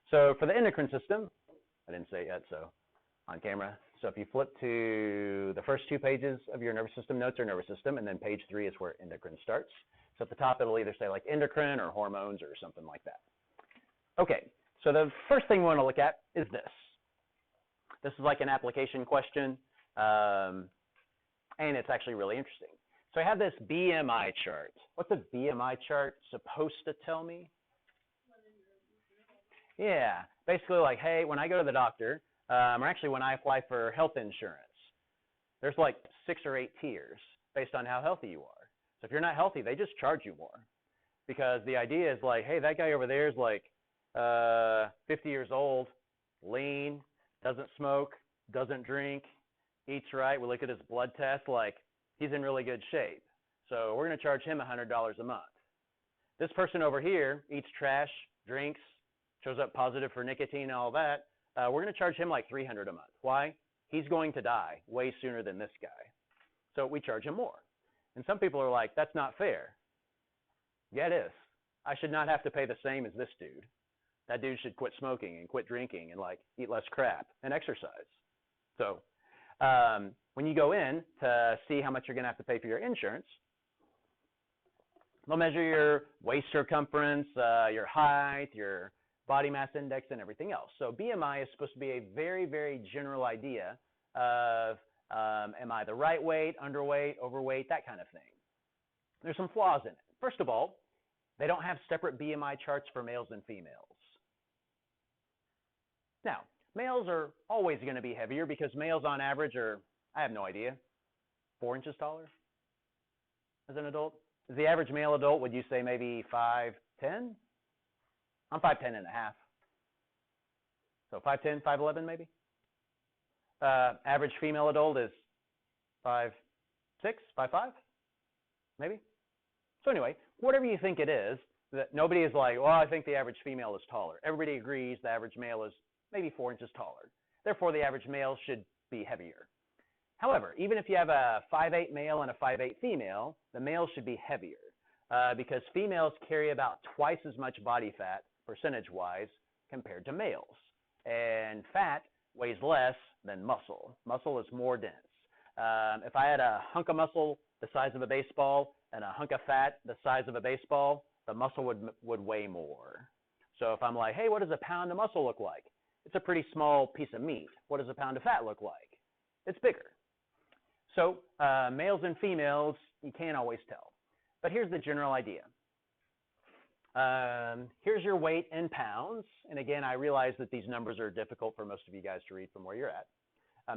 So for the endocrine system, I didn't say it yet, so on camera. So if you flip to the first 2 pages of your nervous system notes or nervous system, and then page 3 is where endocrine starts. So at the top, it'll either say like endocrine or hormones or something like that. Okay, so the first thing we want to look at is this. This is like an application question, and it's actually really interesting. So I have this BMI chart. What's a BMI chart supposed to tell me? Yeah, basically like, hey, when I go to the doctor, or actually when I apply for health insurance, there's like 6 or 8 tiers based on how healthy you are. So if you're not healthy, they just charge you more. Because the idea is like, hey, that guy over there is like 50 years old, lean, doesn't smoke, doesn't drink, eats right. We look at his blood test, like he's in really good shape. So we're going to charge him $100 a month. This person over here eats trash, drinks, shows up positive for nicotine and all that. We're going to charge him like $300 a month. Why? He's going to die way sooner than this guy. So we charge him more. And some people are like, that's not fair. Yeah, it is. I should not have to pay the same as this dude. That dude should quit smoking and quit drinking and like eat less crap and exercise. So when you go in to see how much you're going to have to pay for your insurance, they'll measure your waist circumference, your height, your body mass index, and everything else. So BMI is supposed to be a very, very general idea of am I the right weight, underweight, overweight, that kind of thing. There's some flaws in it. First of all, they don't have separate BMI charts for males and females. Now, males are always going to be heavier because males on average are, I have no idea, 4 inches taller as an adult. Is the average male adult, would you say maybe 5'10"? I'm 5'10" and a half. So 5'10", 5'11" maybe. Average female adult is 5'6", 5'5", maybe. So anyway, whatever you think it is, that nobody is like, well, I think the average female is taller. Everybody agrees the average male is maybe 4 inches taller. Therefore, the average male should be heavier. However, even if you have a 5'8" male and a 5'8" female, the male should be heavier because females carry about twice as much body fat percentage-wise compared to males. And fat weighs less than muscle. Muscle is more dense. If I had a hunk of muscle the size of a baseball and a hunk of fat the size of a baseball, the muscle would weigh more. So if I'm like, hey, what does a pound of muscle look like? It's a pretty small piece of meat. What does a pound of fat look like? It's bigger. So males and females, you can't always tell. But here's the general idea. Here's your weight in pounds. And again, I realize that these numbers are difficult for most of you guys to read from where you're at.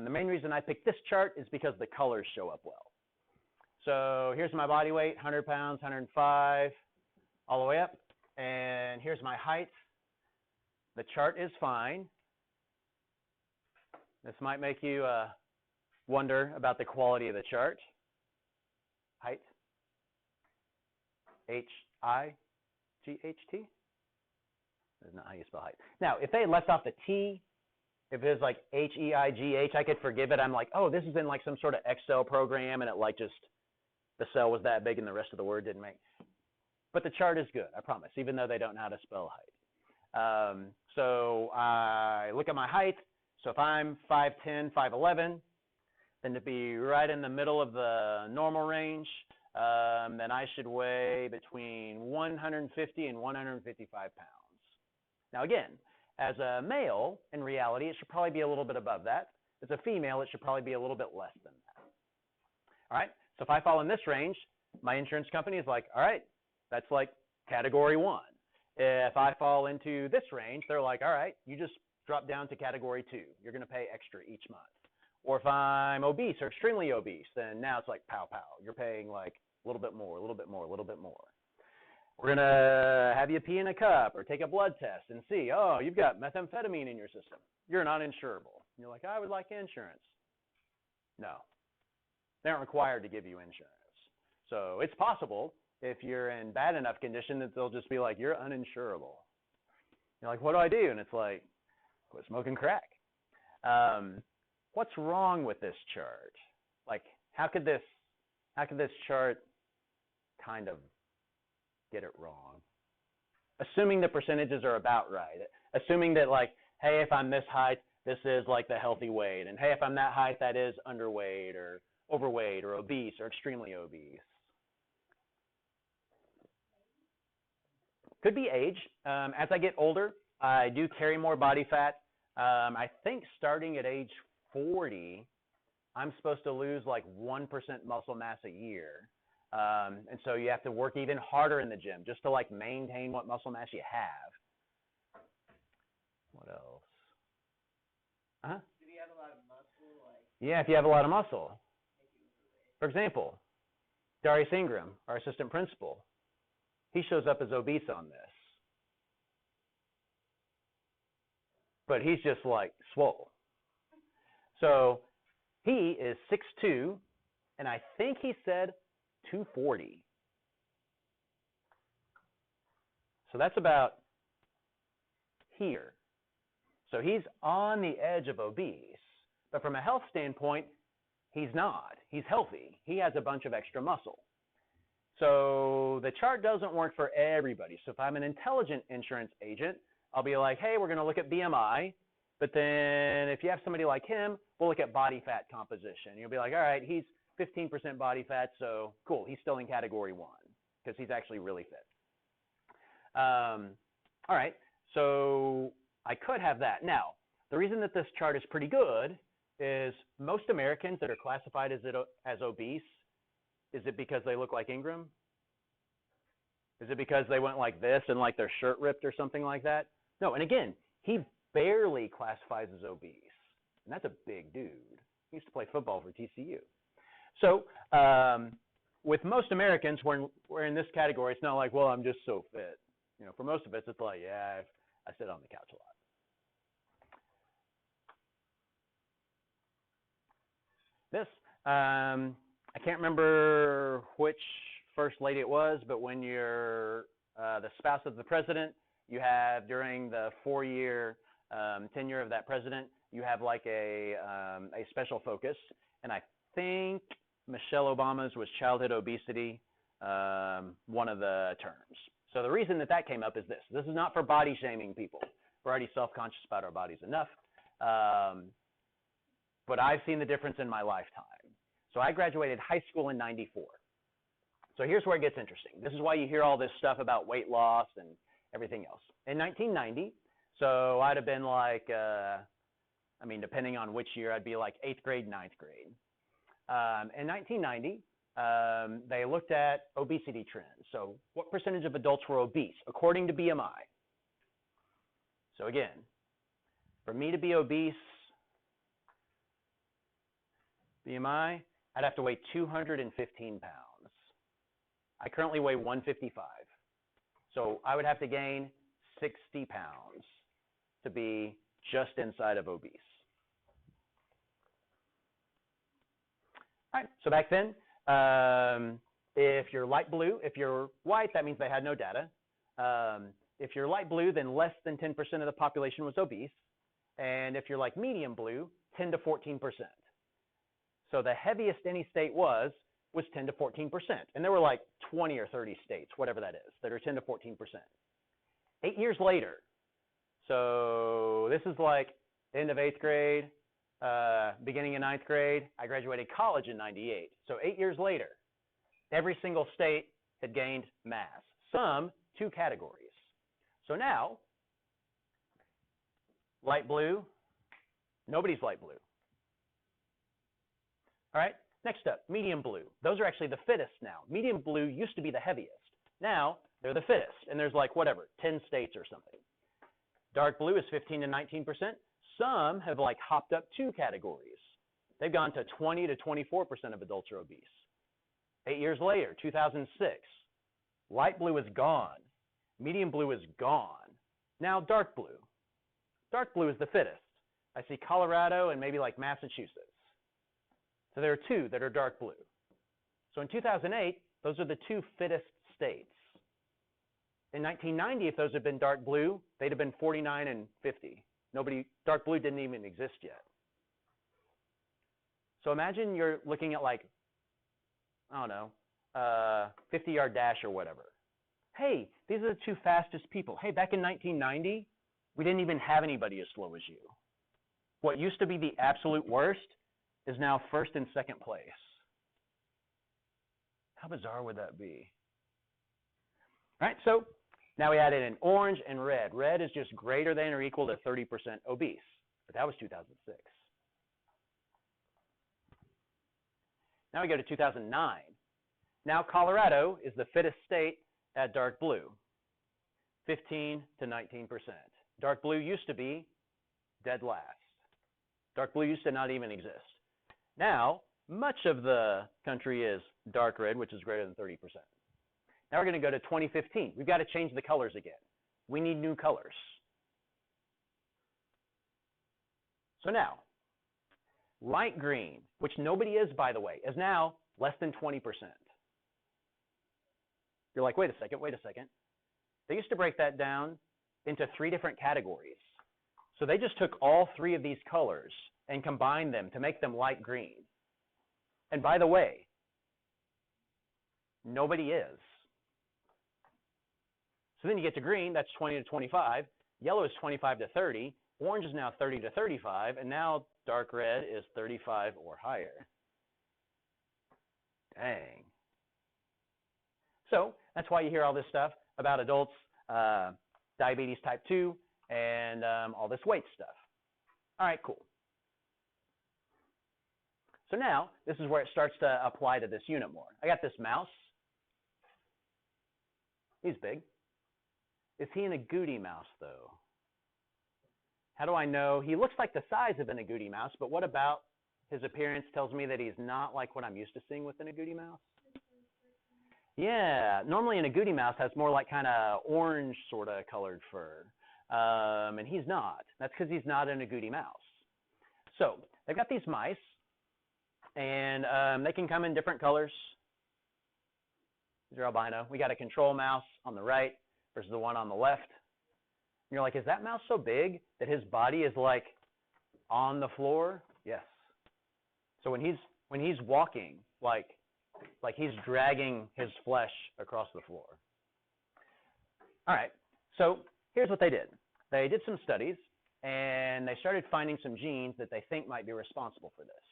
The main reason I picked this chart is because the colors show up well. So here's my body weight, 100 pounds, 105, all the way up. And here's my height. The chart is fine. This might make you wonder about the quality of the chart. Height. H-I-G-H-T. That's not how you spell height. Now, if they had left off the T, if it was like H-E-I-G-H, I could forgive it. I'm like, oh, this is in like some sort of Excel program, and it like just, the cell was that big and the rest of the word didn't make. But the chart is good, I promise, even though they don't know how to spell height. So I look at my height. So if I'm 5'10", 5'11", then to be right in the middle of the normal range, then I should weigh between 150 and 155 pounds. Now again, as a male, in reality, it should probably be a little bit above that. As a female, it should probably be a little bit less than that. All right, so if I fall in this range, my insurance company is like, all right, that's like category 1. If I fall into this range, they're like, all right, you just drop down to category 2. You're going to pay extra each month. Or if I'm obese or extremely obese, then now it's like pow, pow. You're paying like a little bit more, a little bit more, a little bit more. We're going to have you pee in a cup or take a blood test and see, oh, you've got methamphetamine in your system. You're not insurable. You're like, I would like insurance. No. They aren't required to give you insurance. So it's possible if you're in bad enough condition that they'll just be like, you're uninsurable. You're like, what do I do? And it's like, quit smoking crack. What's wrong with this chart? Like, how could this chart kind of get it wrong? Assuming the percentages are about right. assuming that like, hey, if I'm this height, this is like the healthy weight, and hey, if I'm that height, that is underweight or overweight or obese or extremely obese. Could be age. As I get older, I do carry more body fat. I think starting at age 40, I'm supposed to lose like 1% muscle mass a year. And so you have to work even harder in the gym just to like maintain what muscle mass you have. What else? Uh-huh. Do you have a lot of muscle? Like, yeah, if you have a lot of muscle. For example, Darius Ingram, our assistant principal, he shows up as obese on this. But he's just like swole. So he is 6'2", and I think he said 240. So that's about here. So he's on the edge of obese. But from a health standpoint, he's not. He's healthy. He has a bunch of extra muscle. So the chart doesn't work for everybody. So if I'm an intelligent insurance agent, I'll be like, hey, we're going to look at BMI. But then if you have somebody like him, we'll look at body fat composition. You'll be like, all right, he's 15% body fat, so cool. He's still in category 1 because he's actually really fit. All right, so I could have that. Now, the reason that this chart is pretty good is most Americans that are classified as obese, is it because they look like Ingram? Is it because they went like this and like their shirt ripped or something like that? No, and again, he barely classifies as obese. And that's a big dude. He used to play football for TCU. So with most Americans, we're in this category. It's not like, well, I'm just so fit. You know, for most of us, it's like, yeah, I sit on the couch a lot. This, I can't remember which first lady it was, but when you're the spouse of the president, you have during the 4-year tenure of that president, you have like a special focus. And I think Michelle Obama's was childhood obesity, one of the terms. So the reason that came up is this. This is not for body shaming people. We're already self-conscious about our bodies enough. But I've seen the difference in my lifetime. So I graduated high school in '94. So here's where it gets interesting. This is why you hear all this stuff about weight loss and everything else. In 1990, so I'd have been like, I mean, depending on which year, I'd be like 8th grade, 9th grade. In 1990, they looked at obesity trends. So what percentage of adults were obese according to BMI? So again, for me to be obese, BMI, I'd have to weigh 215 pounds. I currently weigh 155. So I would have to gain 60 pounds to be just inside of obese. All right, so back then, if you're light blue, if you're white, that means they had no data. If you're light blue, then less than 10% of the population was obese. And if you're like medium blue, 10 to 14%. So the heaviest any state was 10 to 14%. And there were like 20 or 30 states, whatever that is, that are 10 to 14%. 8 years later, so this is like end of 8th grade, beginning of 9th grade. I graduated college in '98. So 8 years later, every single state had gained mass, some 2 categories. So now, light blue, nobody's light blue. All right, next up, medium blue. Those are actually the fittest now. Medium blue used to be the heaviest. Now, they're the fittest, and there's like, whatever, 10 states or something. Dark blue is 15 to 19%. Some have like hopped up 2 categories. They've gone to 20 to 24% of adults are obese. 8 years later, 2006, light blue is gone. Medium blue is gone. Now dark blue. Dark blue is the fittest. I see Colorado and maybe like Massachusetts. So there are 2 that are dark blue. So in 2008, those are the 2 fittest states. In 1990, if those had been dark blue, they'd have been 49 and 50. Dark blue didn't even exist yet. So imagine you're looking at like, I don't know, 50-yard dash or whatever. Hey, these are the 2 fastest people. Hey, back in 1990, We didn't even have anybody as slow as you. What used to be the absolute worst is now first and second place. How bizarre would that be? All right, so now we added in orange and red. Red is just greater than or equal to 30% obese, but that was 2006. Now we go to 2009. Now Colorado is the fittest state at dark blue, 15 to 19%. Dark blue used to be dead last. Dark blue used to not even exist. Now, much of the country is dark red, which is greater than 30%. Now we're going to go to 2015. We've got to change the colors again. We need new colors. So now, light green, which nobody is, by the way, is now less than 20%. You're like, wait a second. They used to break that down into 3 different categories. So they just took all 3 of these colors and combined them to make them light green. And by the way, nobody is. So then you get to green, that's 20 to 25. Yellow is 25 to 30. Orange is now 30 to 35. And now dark red is 35 or higher. Dang. So that's why you hear all this stuff about adults, diabetes type 2, and all this weight stuff. All right, cool. So now, this is where it starts to apply to this unit more. I got this mouse. He's big. Is he an agouti mouse, though? How do I know? He looks like the size of an agouti mouse, but what about his appearance tells me that he's not like what I'm used to seeing with an agouti mouse? Yeah, normally an agouti mouse has more like kind of orange sort of colored fur, and he's not. That's because he's not an agouti mouse. So they've got these mice, and they can come in different colors. These are albino. We got a control mouse on the right versus the one on the left. And you're like, is that mouse so big that his body is like on the floor? Yes. So when he's walking, like he's dragging his flesh across the floor. All right, so here's what they did. They did some studies, and they started finding some genes that they think might be responsible for this.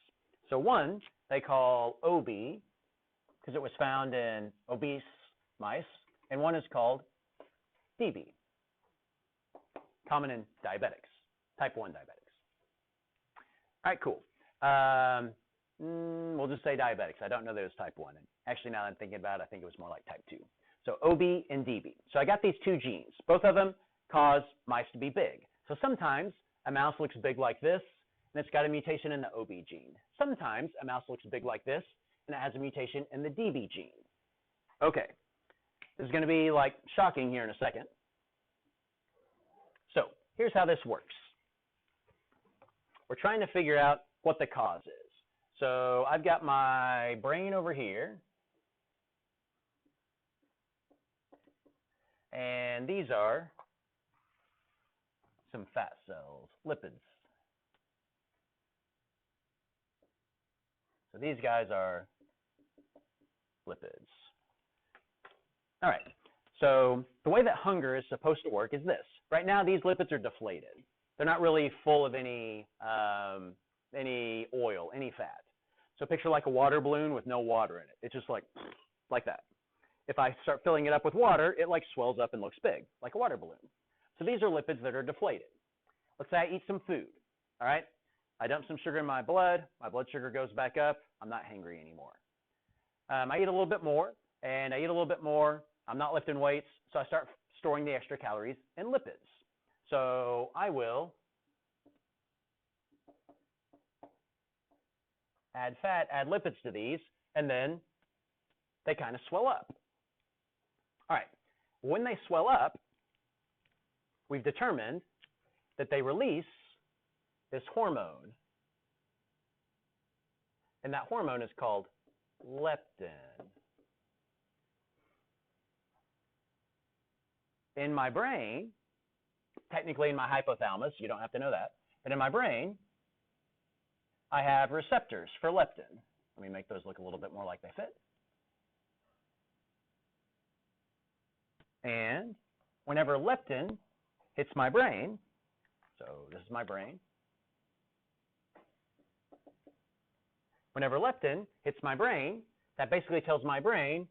So one they call OB, because it was found in obese mice, and one is called DB, common in diabetics, type 1 diabetics. All right, cool. We'll just say diabetics. I don't know that it was type 1. And actually, now that I'm thinking about it, I think it was more like type 2. So OB and DB. So I got these 2 genes. Both of them cause mice to be big. So sometimes a mouse looks big like this, and it's got a mutation in the OB gene. Sometimes a mouse looks big like this, and it has a mutation in the DB gene. Okay, this is going to be like shocking here in a second. So here's how this works. We're trying to figure out what the cause is. So I've got my brain over here, and these are some fat cells, lipids. So these guys are lipids. All right, so the way that hunger is supposed to work is this. Right now, these lipids are deflated. They're not really full of any oil, any fat. So picture like a water balloon with no water in it. It's just like that. If I start filling it up with water, it like swells up and looks big, like a water balloon. So these are lipids that are deflated. Let's say I eat some food, all right? I dump some sugar in my blood sugar goes back up, I'm not hangry anymore. I eat a little bit more, and I eat a little bit more, I'm not lifting weights, so I start storing the extra calories in lipids. So I will add fat, add lipids to these, and then they kind of swell up. All right, when they swell up, we've determined that they release this hormone, and that hormone is called leptin. In my brain, technically in my hypothalamus, you don't have to know that, but in my brain, I have receptors for leptin. Let me make those look a little bit more like they fit. And whenever leptin hits my brain, So this is my brain. Whenever leptin hits my brain, that basically tells my brain,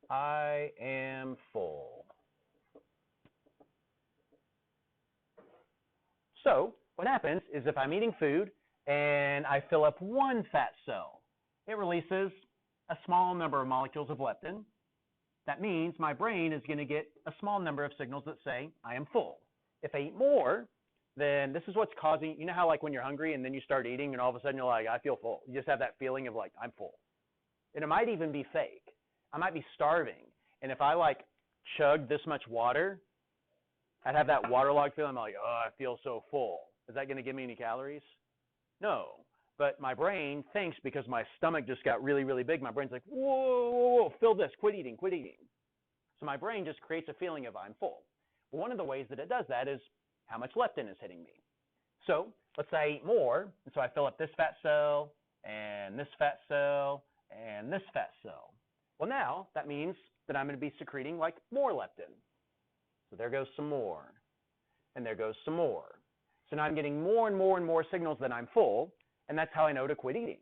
I am full. So what happens is if I'm eating food and I fill up one fat cell, it releases a small number of molecules of leptin. That means my brain is going to get a small number of signals that say I am full. If I eat more, then this is what's causing, you know how like when you're hungry and then you start eating and all of a sudden you're like, I feel full. You just have that feeling of like, I'm full. And it might even be fake. I might be starving. And if I like chug this much water, I'd have that waterlogged feeling. I'm like, oh, I feel so full. Is that going to give me any calories? No. But my brain thinks because my stomach just got really, really big, my brain's like, whoa, whoa, whoa, fill this, quit eating, quit eating. So my brain just creates a feeling of I'm full. But one of the ways that it does that is how much leptin is hitting me. So let's say I eat more, and so I fill up this fat cell, and this fat cell, and this fat cell. Well, now that means that I'm going to be secreting like more leptin. So there goes some more, and there goes some more. So now I'm getting more and more and more signals that I'm full, and that's how I know to quit eating.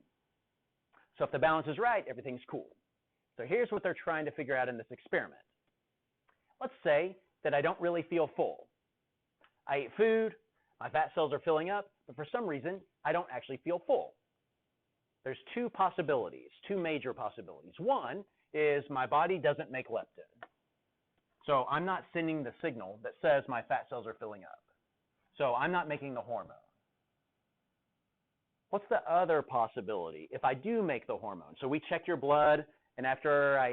So if the balance is right, everything's cool. So here's what they're trying to figure out in this experiment. Let's say that I don't really feel full. I eat food, my fat cells are filling up, but for some reason, I don't actually feel full. There's two possibilities, two major possibilities. One is my body doesn't make leptin. So I'm not sending the signal that says my fat cells are filling up. So I'm not making the hormone. What's the other possibility if I do make the hormone? So we check your blood, and after I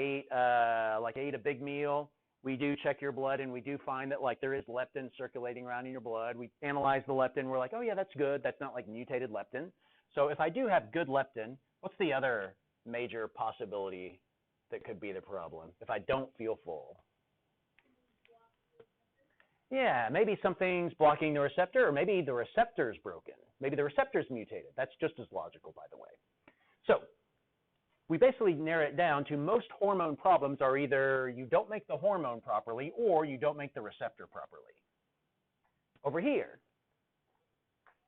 ate a big meal, we do check your blood, and we do find that like there is leptin circulating around in your blood. We analyze the leptin. We're like, oh yeah, that's good. That's not like mutated leptin. So if I do have good leptin, what's the other major possibility that could be the problem if I don't feel full? Yeah, maybe something's blocking the receptor, or maybe the receptor's broken. Maybe the receptor's mutated. That's just as logical, by the way. So we basically narrow it down to most hormone problems are either you don't make the hormone properly or you don't make the receptor properly. Over here,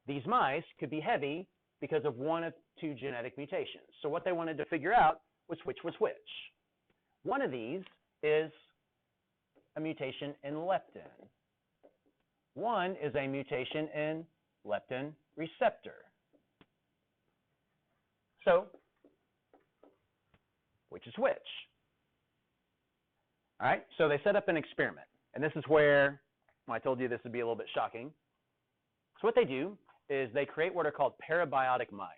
these mice could be heavy because of one of two genetic mutations. So what they wanted to figure out was which was which. One of these is a mutation in leptin. One is a mutation in leptin receptor. So, which is which? All right, so they set up an experiment. And this is where I told you this would be a little bit shocking. So what they do is they create what are called parabiotic mice.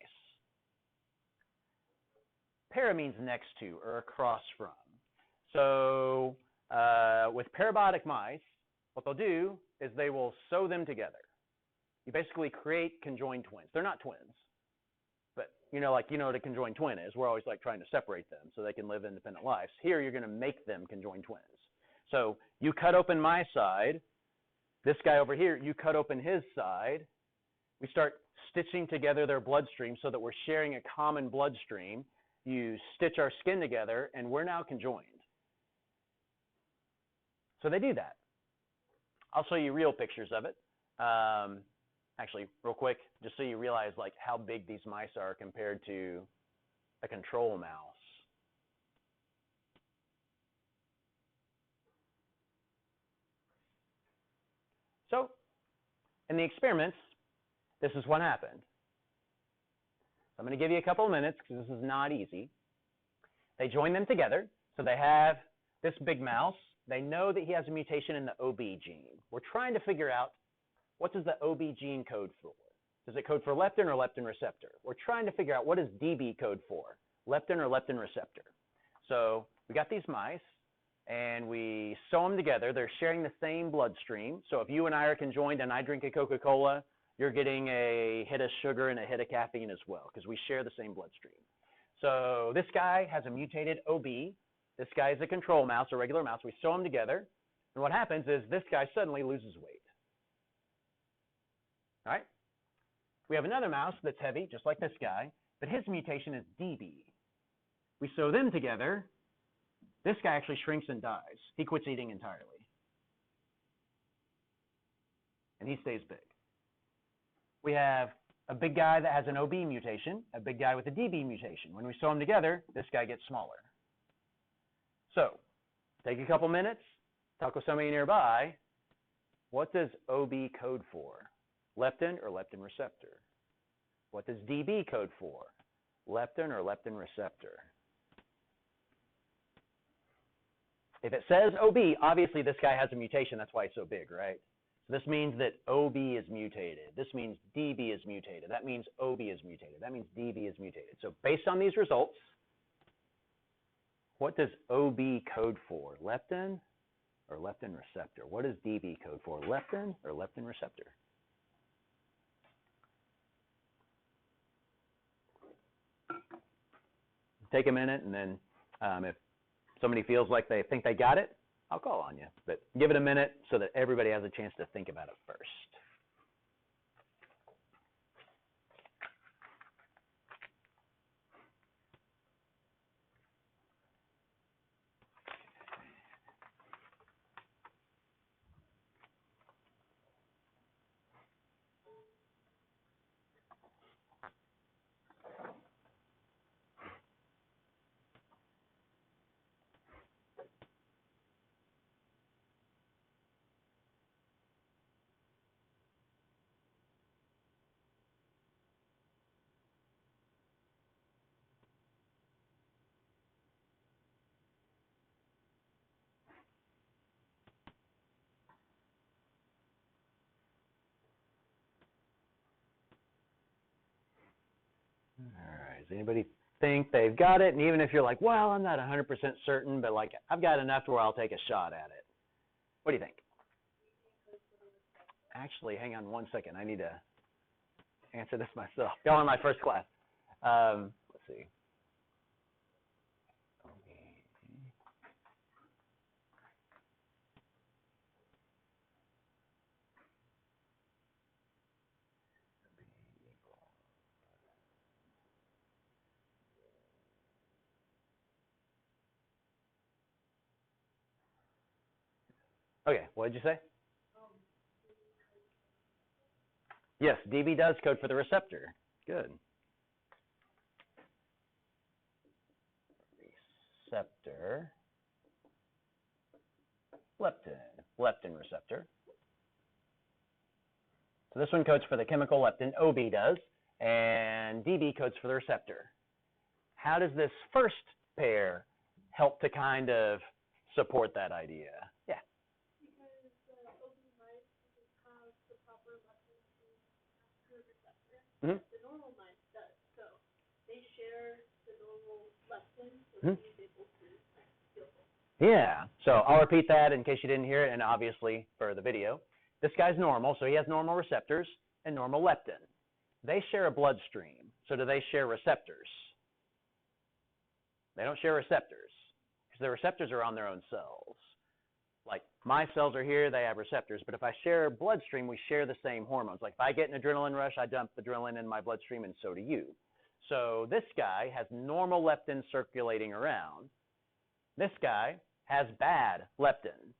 Para means next to or across from. So with parabiotic mice, what they'll do is they will sew them together. You basically create conjoined twins. They're not twins, but you know what a conjoined twin is. We're always like trying to separate them so they can live independent lives. Here, you're going to make them conjoined twins. So you cut open my side. This guy over here, you cut open his side. We start stitching together their bloodstream so that we're sharing a common bloodstream. You stitch our skin together, and we're now conjoined. So they do that. I'll show you real pictures of it. Actually, real quick, just so you realize like how big these mice are compared to a control mouse. So, in the experiments, this is what happened. I'm going to give you a couple of minutes because this is not easy. They join them together. So they have this big mouse. They know that he has a mutation in the OB gene. We're trying to figure out what does the OB gene code for. Does it code for leptin or leptin receptor? We're trying to figure out what does DB code for, leptin or leptin receptor. So we got these mice, and we sew them together. They're sharing the same bloodstream. So if you and I are conjoined and I drink a Coca-Cola, you're getting a hit of sugar and a hit of caffeine as well because we share the same bloodstream. So this guy has a mutated OB. This guy is a control mouse, a regular mouse. We sew them together, and what happens is this guy suddenly loses weight. All right? We have another mouse that's heavy, just like this guy, but his mutation is DB. We sew them together. This guy actually shrinks and dies. He quits eating entirely. and he stays big. We have a big guy that has an OB mutation, a big guy with a DB mutation. When we sew them together, this guy gets smaller. So, take a couple minutes, talk with somebody nearby. What does OB code for? Leptin or leptin receptor? What does DB code for? Leptin or leptin receptor? If it says OB, obviously this guy has a mutation, that's why it's so big, right? So this means that OB is mutated. This means DB is mutated. That means OB is mutated. That means DB is mutated. So based on these results, what does OB code for? Leptin or leptin receptor? What does DB code for? Leptin or leptin receptor? Take a minute, and then if somebody feels like they think they got it, I'll call on you. But give it a minute so that everybody has a chance to think about it first. All right, does anybody think they've got it? And even if you're like, well, I'm not 100% certain, but like I've got enough to where I'll take a shot at it. What do you think? Actually, hang on one second. I need to answer this myself. Y'all in my first class. Let's see. Okay, what did you say? Yes, DB does code for the receptor. Good. Receptor. Leptin receptor. So this one codes for the chemical leptin, OB does, and DB codes for the receptor. How does this first pair help to kind of support that idea? Yeah. Because the OB mice have the proper leptin to the receptor. Mm-hmm. The normal mice does. So they share the normal leptin, so he's able to feel it. Yeah. So I'll repeat that in case you didn't hear it, and obviously for the video. This guy's normal, so he has normal receptors and normal leptin. They share a bloodstream. So do they share receptors? They don't share receptors because the receptors are on their own cells. Like my cells are here, they have receptors, but if I share a bloodstream, we share the same hormones. Like if I get an adrenaline rush, I dump adrenaline in my bloodstream, and so do you. So this guy has normal leptin circulating around. This guy has bad leptin.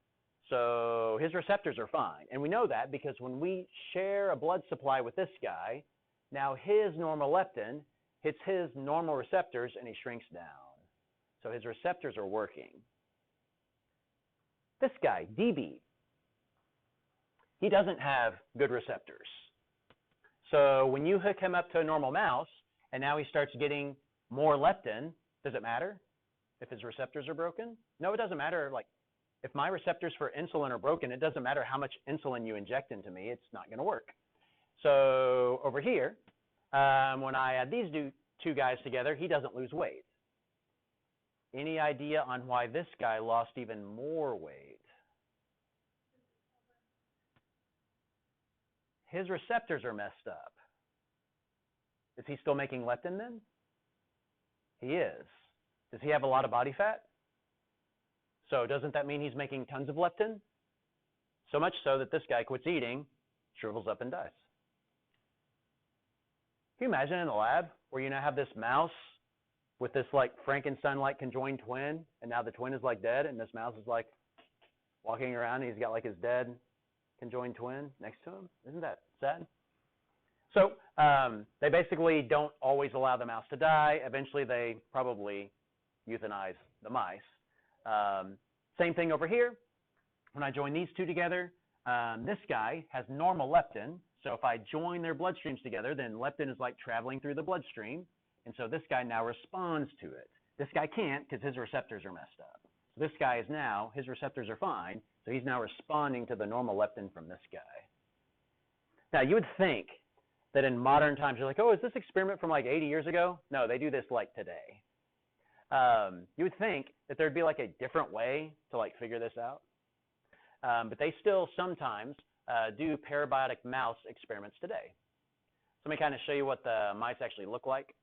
So his receptors are fine. And we know that because when we share a blood supply with this guy, now his normal leptin hits his normal receptors and he shrinks down. So his receptors are working. This guy, DB, he doesn't have good receptors. So when you hook him up to a normal mouse and now he starts getting more leptin, does it matter if his receptors are broken? No, it doesn't matter. Like if my receptors for insulin are broken, it doesn't matter how much insulin you inject into me, it's not going to work. So over here, when I add these two guys together, he doesn't lose weight. Any idea on why this guy lost even more weight? His receptors are messed up. Is he still making leptin then? He is. Does he have a lot of body fat? So doesn't that mean he's making tons of leptin? So much so that this guy quits eating, shrivels up and dies. Can you imagine in the lab where you now have this mouse with this like Frankenstein-like conjoined twin, and now the twin is like dead, and this mouse is like walking around, and he's got like his dead conjoined twin next to him. Isn't that sad? So they basically don't always allow the mouse to die. Eventually, they probably euthanize the mice. Same thing over here. When I join these two together, this guy has normal leptin. So if I join their bloodstreams together, then leptin is like traveling through the bloodstream. And so this guy now responds to it. This guy can't because his receptors are messed up. So this guy is now, his receptors are fine. So he's now responding to the normal leptin from this guy. Now, you would think that in modern times, you're like, oh, is this experiment from like 80 years ago? No, they do this like today. You would think that there'd be like a different way to like figure this out. But they still sometimes do parabiotic mouse experiments today. So let me kind of show you what the mice actually look like.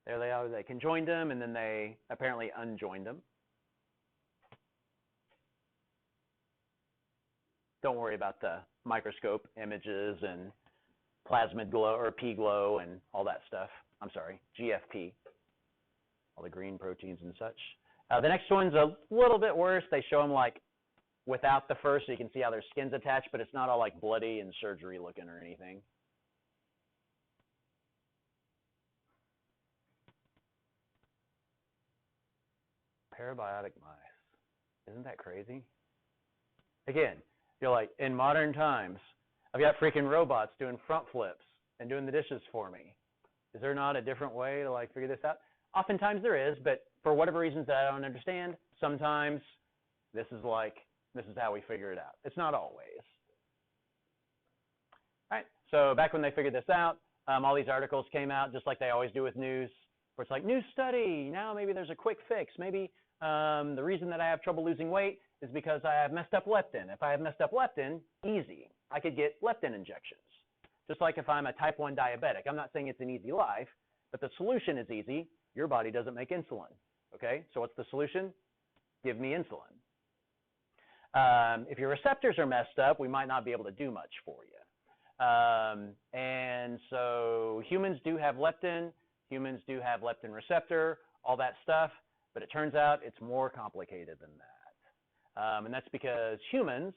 There they are. They conjoined them, and then they apparently unjoined them. Don't worry about the microscope images and plasmid glow or P glow and all that stuff. I'm sorry, GFP, all the green proteins and such. The next one's a little bit worse. They show them like without the fur, so you can see how their skin's attached, but it's not all like bloody and surgery looking or anything. Parabiotic mice. Isn't that crazy? Again, you're like, in modern times, I've got freaking robots doing front flips and doing the dishes for me. Is there not a different way to like figure this out? Oftentimes there is, but for whatever reasons that I don't understand, sometimes this is how we figure it out. It's not always. All right, so back when they figured this out, all these articles came out just like they always do with news, where it's like, new study, now maybe there's a quick fix. Maybe the reason that I have trouble losing weight is because I have messed up leptin. If I have messed up leptin, easy. I could get leptin injections. Just like if I'm a type 1 diabetic. I'm not saying it's an easy life, but the solution is easy. Your body doesn't make insulin. Okay, so what's the solution? Give me insulin. If your receptors are messed up, we might not be able to do much for you. And so humans do have leptin. Humans do have leptin receptor, all that stuff, but it turns out it's more complicated than that. And that's because humans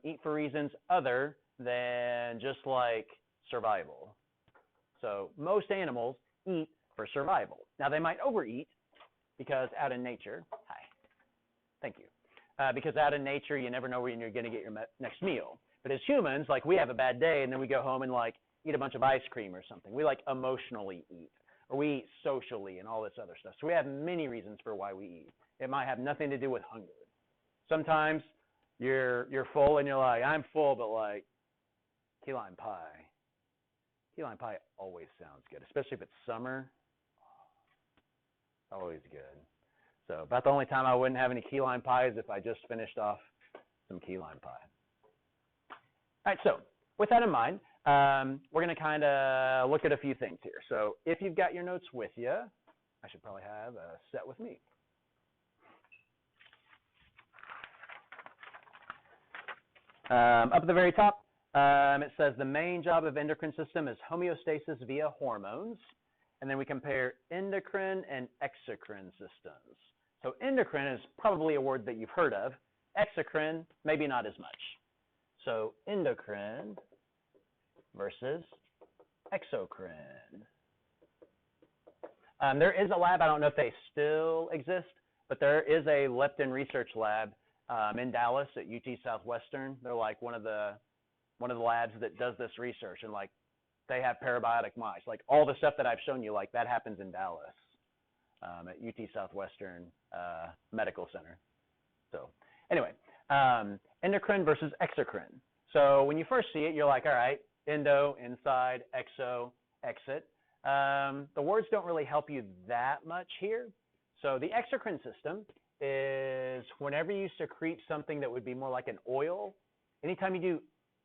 eat for reasons other than just like survival. So most animals eat for survival. Now they might overeat because out in nature, hi, thank you. Because out in nature, you never know when you're going to get your next meal. But as humans, like we have a bad day and then we go home and like eat a bunch of ice cream or something. We like emotionally eat. Or we eat socially and all this other stuff. So we have many reasons for why we eat. It might have nothing to do with hunger. Sometimes you're full and you're like, I'm full, but like key lime pie. Key lime pie always sounds good, especially if it's summer. Always good. So about the only time I wouldn't have any key lime pie is if I just finished off some key lime pie. All right, so with that in mind, we're going to kind of look at a few things here. So if you've got your notes with you, I should probably have a set with me. Up at the very top, it says the main job of endocrine system is homeostasis via hormones. And then we compare endocrine and exocrine systems. So endocrine is probably a word that you've heard of. Exocrine, maybe not as much. So endocrine versus exocrine. There is a lab, I don't know if they still exist, but there is a leptin research lab in Dallas at UT Southwestern. They're like one of the labs that does this research, and like they have parabiotic mice. Like all the stuff that I've shown you, like that happens in Dallas at UT Southwestern Medical Center. So anyway, endocrine versus exocrine. So when you first see it, you're like, all right, endo, inside, exo, exit. The words don't really help you that much here. So the exocrine system is whenever you secrete something that would be more like an oil, anytime you do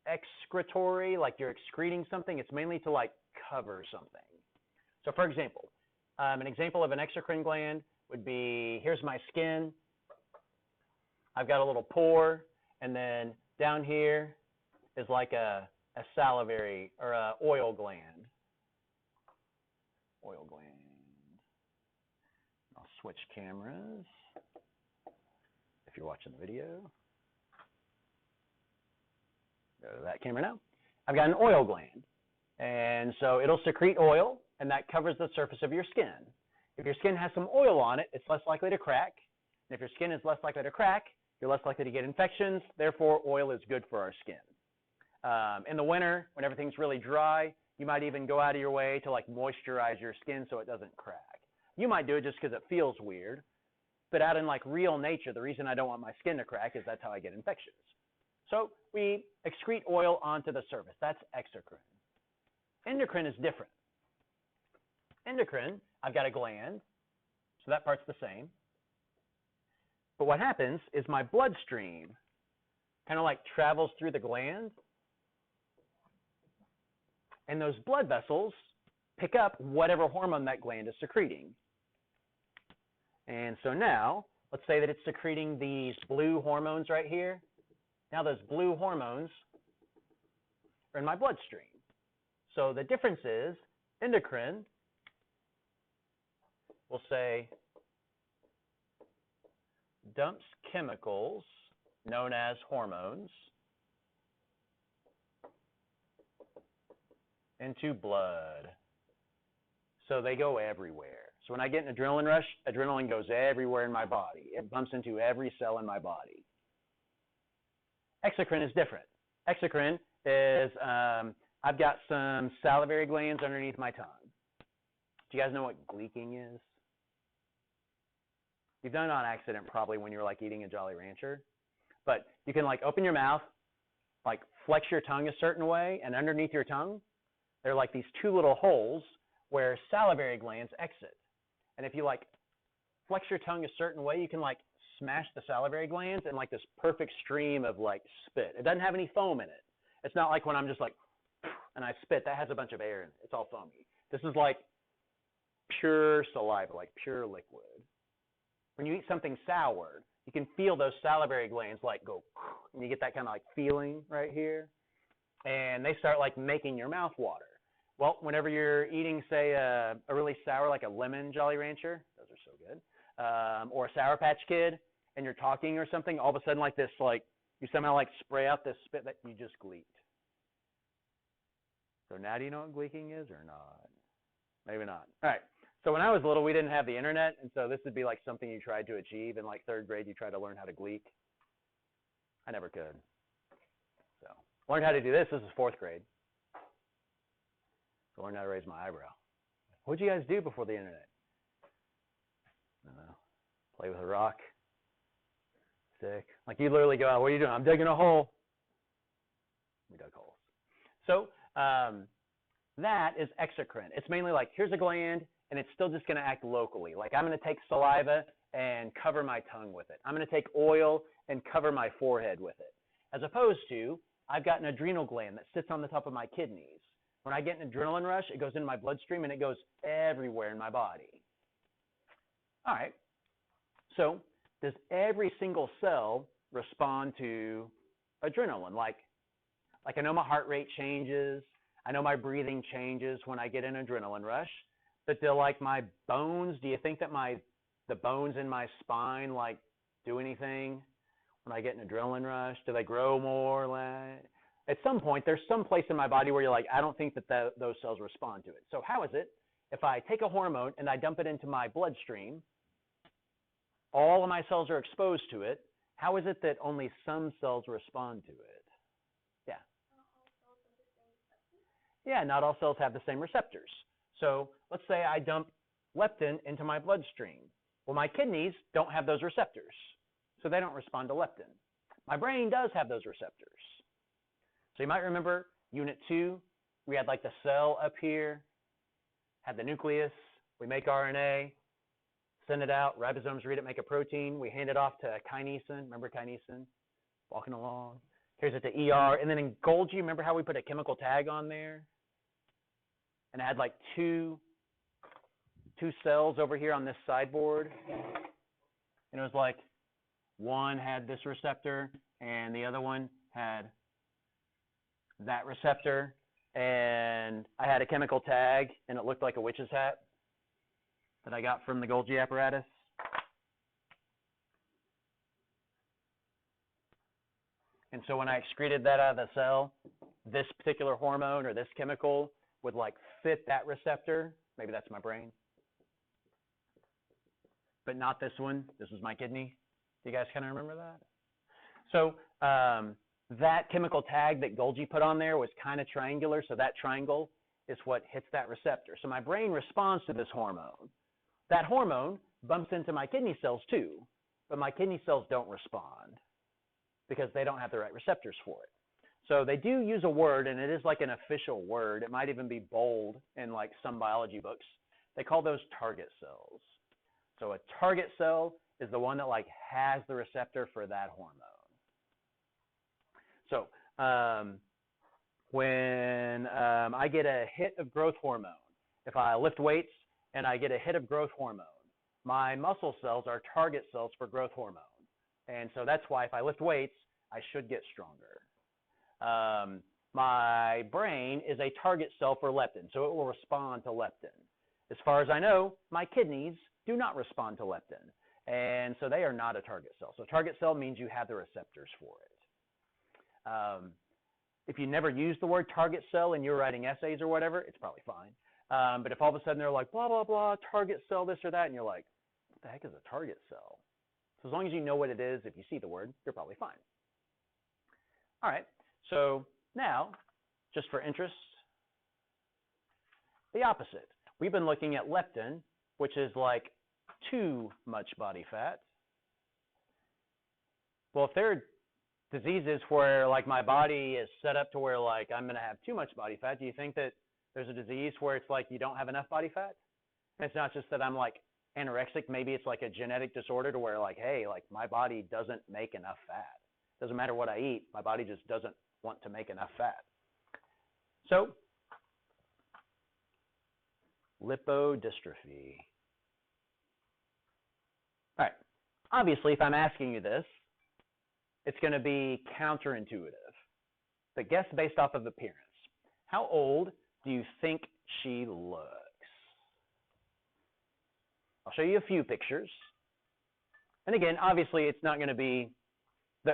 excretory, like you're excreting something, it's mainly to like cover something. So for example, an example of an exocrine gland would be, here's my skin. I've got a little pore, And then down here is like a salivary or a oil gland. Oil gland. I'll switch cameras if you're watching the video. Go to that camera now. I've got an oil gland. And so it'll secrete oil, and that covers the surface of your skin. If your skin has some oil on it, it's less likely to crack. And if your skin is less likely to crack, you're less likely to get infections. Therefore, oil is good for our skin. In the winter, when everything's really dry, you might even go out of your way to like moisturize your skin so it doesn't crack. You might do it just because it feels weird. But out in like real nature, the reason I don't want my skin to crack is that's how I get infections. So we excrete oil onto the surface. That's exocrine. Endocrine is different. Endocrine, I've got a gland, so that part's the same. But what happens is my bloodstream kind of like travels through the gland, and those blood vessels pick up whatever hormone that gland is secreting. And so now, let's say that it's secreting these blue hormones right here. Now those blue hormones are in my bloodstream. So the difference is endocrine will say dumps chemicals known as hormones into blood. So they go everywhere. So when I get an adrenaline rush, adrenaline goes everywhere in my body. It bumps into every cell in my body. Exocrine is different. Exocrine is, I've got some salivary glands underneath my tongue. Do you guys know what gleeking is? You've done it on accident probably when you were like eating a Jolly Rancher. But you can like open your mouth, like flex your tongue a certain way, and underneath your tongue, there are like these two little holes where salivary glands exit. And if you like flex your tongue a certain way, you can like smash the salivary glands and like this perfect stream of like spit. It doesn't have any foam in it. It's not like when I'm just like, and I spit, that has a bunch of air in it. It's all foamy. This is like pure saliva, like pure liquid. When you eat something sour, you can feel those salivary glands like go, and you get that kind of like feeling right here. And they start like making your mouth water. Well, whenever you're eating, say, a really sour, like a lemon Jolly Rancher, those are so good, or a Sour Patch Kid, and you're talking or something, all of a sudden like this, like you somehow like spray out this spit that you just gleeked. So now do you know what gleeking is or not? Maybe not. All right. So when I was little, we didn't have the internet, and so this would be like something you tried to achieve. In like 3rd grade, you tried to learn how to gleek. I never could. So learned how to do this. This is 4th grade. So learned how to raise my eyebrow. What'd you guys do before the internet? I don't know. Play with a rock, stick. Like you literally go out, what are you doing? I'm digging a hole. We dug holes. So that is exocrine. It's mainly like, here's a gland, and it's still just going to act locally. Like I'm going to take saliva and cover my tongue with it. I'm going to take oil and cover my forehead with it. As opposed to, I've got an adrenal gland that sits on the top of my kidneys. When I get an adrenaline rush, it goes into my bloodstream, and it goes everywhere in my body. All right. So does every single cell respond to adrenaline? Like I know my heart rate changes. I know my breathing changes when I get an adrenaline rush. But do like my bones, do you think that the bones in my spine like do anything when I get an adrenaline rush? Do they grow more? At some point, there's some place in my body where you're like, I don't think that those cells respond to it. So how is it if I take a hormone and I dump it into my bloodstream, all of my cells are exposed to it, how is it that only some cells respond to it? Yeah. Yeah, not all cells have the same receptors. So let's say I dump leptin into my bloodstream. Well, my kidneys don't have those receptors, so they don't respond to leptin. My brain does have those receptors. So you might remember Unit 2, we had like the cell up here, had the nucleus, we make RNA, send it out, ribosomes read it, make a protein, we hand it off to kinesin, remember kinesin, walking along. Here's it to ER, and then in Golgi, remember how we put a chemical tag on there? And it had like two cells over here on this sideboard. And it was like, one had this receptor, and the other one had that receptor, and I had a chemical tag, and it looked like a witch's hat that I got from the Golgi apparatus. And so when I excreted that out of the cell, this particular hormone or this chemical would like fit that receptor. Maybe that's my brain. But not this one. This is my kidney. Do you guys kind of remember that? So that chemical tag that Golgi put on there was kind of triangular, so that triangle is what hits that receptor. So my brain responds to this hormone. That hormone bumps into my kidney cells too, but my kidney cells don't respond because they don't have the right receptors for it. So they do use a word, and it is like an official word. It might even be bold in like some biology books. They call those target cells. So a target cell is the one that like has the receptor for that hormone. So when I get a hit of growth hormone, if I lift weights and I get a hit of growth hormone, my muscle cells are target cells for growth hormone. And so that's why if I lift weights, I should get stronger. My brain is a target cell for leptin, so it will respond to leptin. As far as I know, my kidneys do not respond to leptin, and so they are not a target cell. So target cell means you have the receptors for it. If you never use the word target cell and you're writing essays or whatever, it's probably fine. But if all of a sudden they're like, blah, blah, blah, target cell, this or that, and you're like, what the heck is a target cell? So as long as you know what it is, if you see the word, you're probably fine. All right, so now, just for interest, the opposite. We've been looking at leptin, which is like too much body fat. Well, if there are diseases where like my body is set up to where like I'm going to have too much body fat, do you think that there's a disease where it's like you don't have enough body fat? And it's not just that I'm like anorexic, maybe it's like a genetic disorder to where like, hey, like my body doesn't make enough fat. Doesn't matter what I eat, my body just doesn't want to make enough fat. So, lipodystrophy. All right, obviously if I'm asking you this, it's going to be counterintuitive. But guess based off of appearance. How old do you think she looks? I'll show you a few pictures. And again, obviously it's not going to be,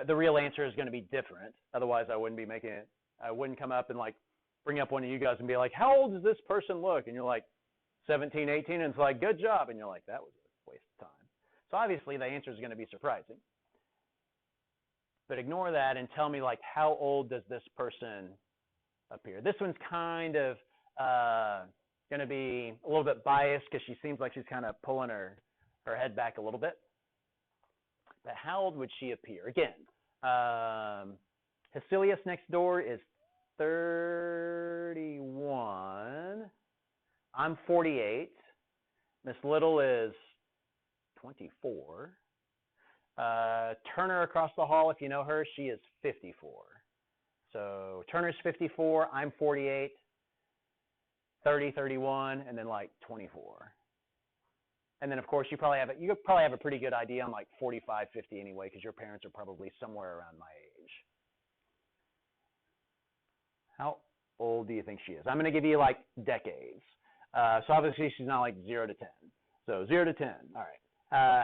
the real answer is going to be different. Otherwise I wouldn't be making it, I wouldn't come up and like bring up one of you guys and be like, how old does this person look? And you're like 17, 18, and it's like, good job. And you're like, that was a waste of time. So obviously the answer is going to be surprising. But ignore that and tell me like how old does this person appear? This one's kind of going to be a little bit biased because she seems like she's kind of pulling her head back a little bit. But how old would she appear? Again, Hecelius next door is 31. I'm 48. Miss Little is 24. Turner across the hall, if you know her, she is 54. So Turner's 54, I'm 48, 30, 31, and then like 24. And then of course you probably have a pretty good idea on like 45, 50 anyway, because your parents are probably somewhere around my age. How old do you think she is? I'm going to give you like decades. So obviously she's not like 0 to 10. So 0 to 10. All right.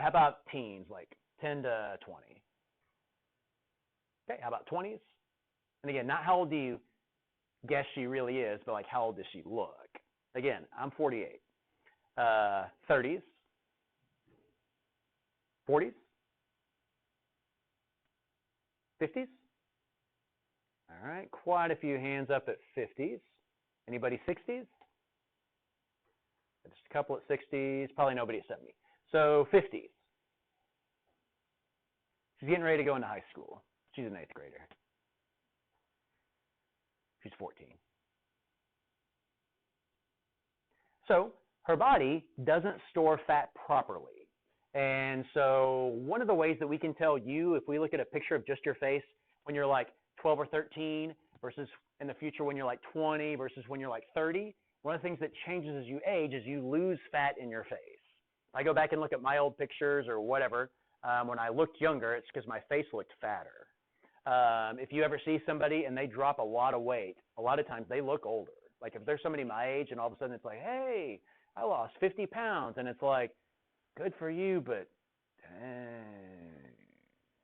How about teens, like 10 to 20? Okay, how about 20s? And again, not how old do you guess she really is, but like how old does she look? Again, I'm 48. 30s? 40s? 50s? All right, quite a few hands up at 50s. Anybody 60s? Just a couple at 60s, probably nobody at 70. So 50s. She's getting ready to go into high school. She's an 8th grader. She's 14. So her body doesn't store fat properly. And so one of the ways that we can tell you, if we look at a picture of just your face when you're like 12 or 13 versus in the future when you're like 20 versus when you're like 30, one of the things that changes as you age is you lose fat in your face. I go back and look at my old pictures or whatever. When I looked younger, it's because my face looked fatter. if you ever see somebody and they drop a lot of weight, a lot of times they look older. Like if there's somebody my age and all of a sudden it's like, hey, I lost 50 pounds, and it's like, good for you, but dang,